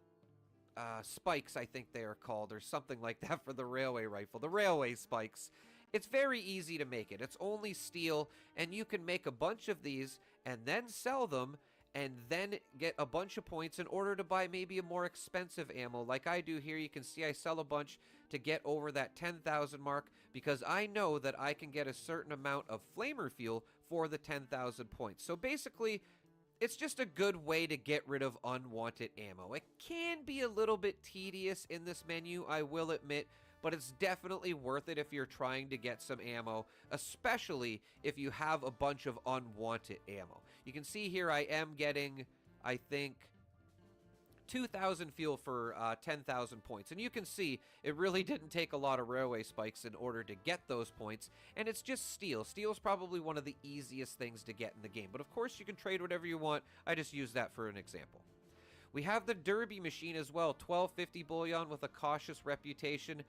spikes, I think they are called, or something like that for the railway rifle. The railway spikes. It's very easy to make it. It's only steel, and you can make a bunch of these and then sell them and then get a bunch of points in order to buy maybe a more expensive ammo like I do here. You can see I sell a bunch to get over that 10,000 mark because I know that I can get a certain amount of flamer fuel for the 10,000 points. So basically, it's just a good way to get rid of unwanted ammo. It can be a little bit tedious in this menu, I will admit, but it's definitely worth it if you're trying to get some ammo, especially if you have a bunch of unwanted ammo. You can see here I am getting, I think, 2,000 fuel for 10,000 points. And you can see it really didn't take a lot of railway spikes in order to get those points. And it's just steel. Steel's probably one of the easiest things to get in the game. But of course you can trade whatever you want. I just use that for an example. We have the Derby machine as well. 1250 bullion with a cautious reputation.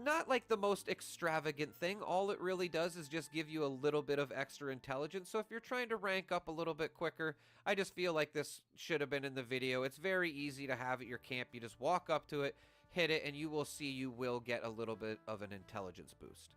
Not like the most extravagant thing. All it really does is just give you a little bit of extra intelligence. So if you're trying to rank up a little bit quicker, I just feel like this should have been in the video. It's very easy to have at your camp. You just walk up to it, hit it, and you will see you will get a little bit of an intelligence boost.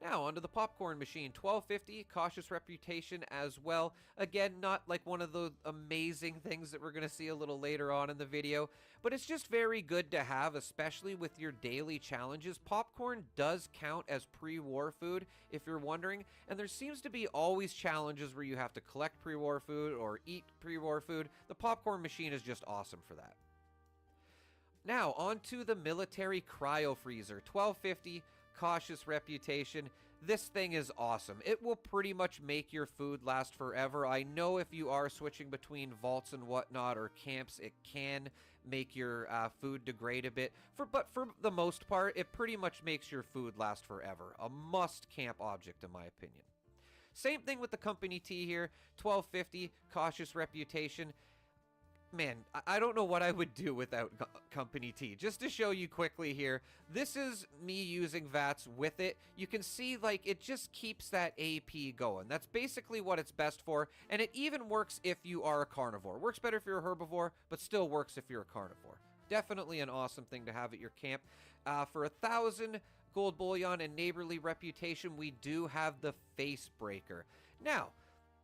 Now, onto the popcorn machine. 1250, cautious reputation as well. Again, not like one of the amazing things that we're going to see a little later on in the video, but it's just very good to have, especially with your daily challenges. Popcorn does count as pre-war food, if you're wondering, and there seems to be always challenges where you have to collect pre-war food or eat pre-war food. The popcorn machine is just awesome for that. Now, onto the military cryo freezer. 1250, cautious reputation. This thing is awesome. It will pretty much make your food last forever. I know if you are switching between vaults and whatnot or camps, it can make your food degrade a bit. But for the most part, it pretty much makes your food last forever. A must camp object, in my opinion. Same thing with the company tea here. 1250, cautious reputation. Man, I don't know what I would do without company tea. Just to show you quickly here, this is me using VATS with it. You can see, like, it just keeps that AP going. That's basically what it's best for, and it even works if you are a carnivore. Works better if you're a herbivore, but still works if you're a carnivore. Definitely an awesome thing to have at your camp. For 1,000 gold bullion and neighborly reputation, we do have the Face Breaker. Now,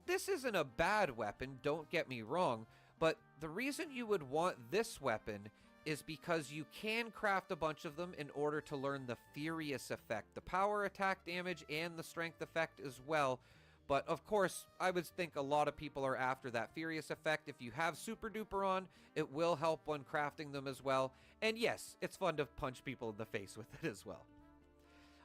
this isn't a bad weapon, don't get me wrong, but the reason you would want this weapon is because you can craft a bunch of them in order to learn the Furious effect, the power attack damage and the strength effect as well. But of course, I would think a lot of people are after that Furious effect. If you have Super Duper on, it will help when crafting them as well. And yes, it's fun to punch people in the face with it as well.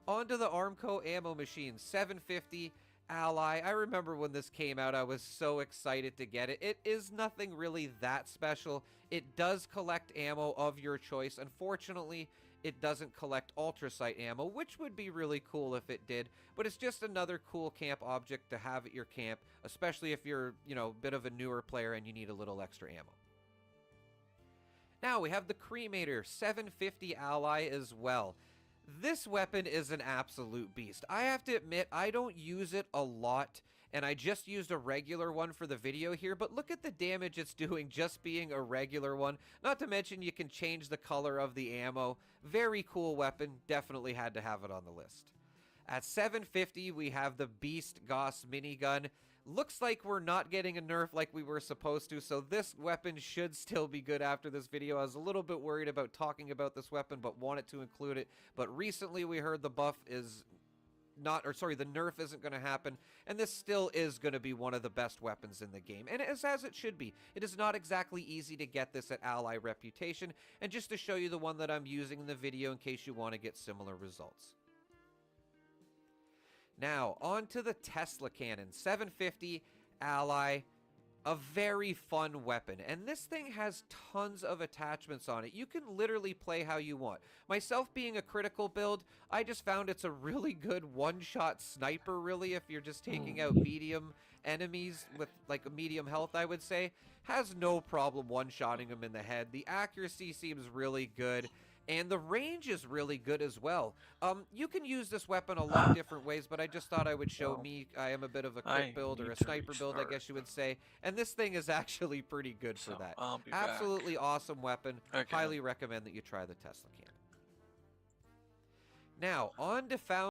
On to the Armco ammo machine, 750 Ally. I remember when this came out, I was so excited to get it. It is nothing really that special. It does collect ammo of your choice. Unfortunately, it doesn't collect ultrasight ammo, which would be really cool if it did, but it's just another cool camp object to have at your camp, especially if you're, a bit of a newer player and you need a little extra ammo. Now we have the Cremator, 750 Ally as well. This weapon is an absolute beast. I have to admit, I don't use it a lot, and I just used a regular one for the video here, but look at the damage it's doing just being a regular one. Not to mention you can change the color of the ammo. Very cool weapon. Definitely had to have it on the list. At 750, we have the Beast Gauss minigun. Looks like we're not getting a nerf like we were supposed to, so this weapon should still be good after this video. I was a little bit worried about talking about this weapon, but wanted to include it. But recently we heard the buff is the nerf isn't going to happen, and this still is going to be one of the best weapons in the game, and as it should be. It is not exactly easy to get this at Ally Reputation, and just to show you the one that I'm using in the video in case you want to get similar results. Now, on to the Tesla Cannon 750 Ally. A very fun weapon, and this thing has tons of attachments on it. You can literally play how you want. Myself being a critical build, I just found it's a really good one-shot sniper, really, if you're just taking out medium enemies with, like, a medium health, I would say. Has no problem one-shotting them in the head. The accuracy seems really good, and the range is really good as well. You can use this weapon a lot of different ways, but I just thought I would show I am a bit of a quick build, or a sniper build, I guess you would say. And this thing is actually pretty good for that. Absolutely awesome weapon. Highly recommend that you try the Tesla Cannon. Now, on to Found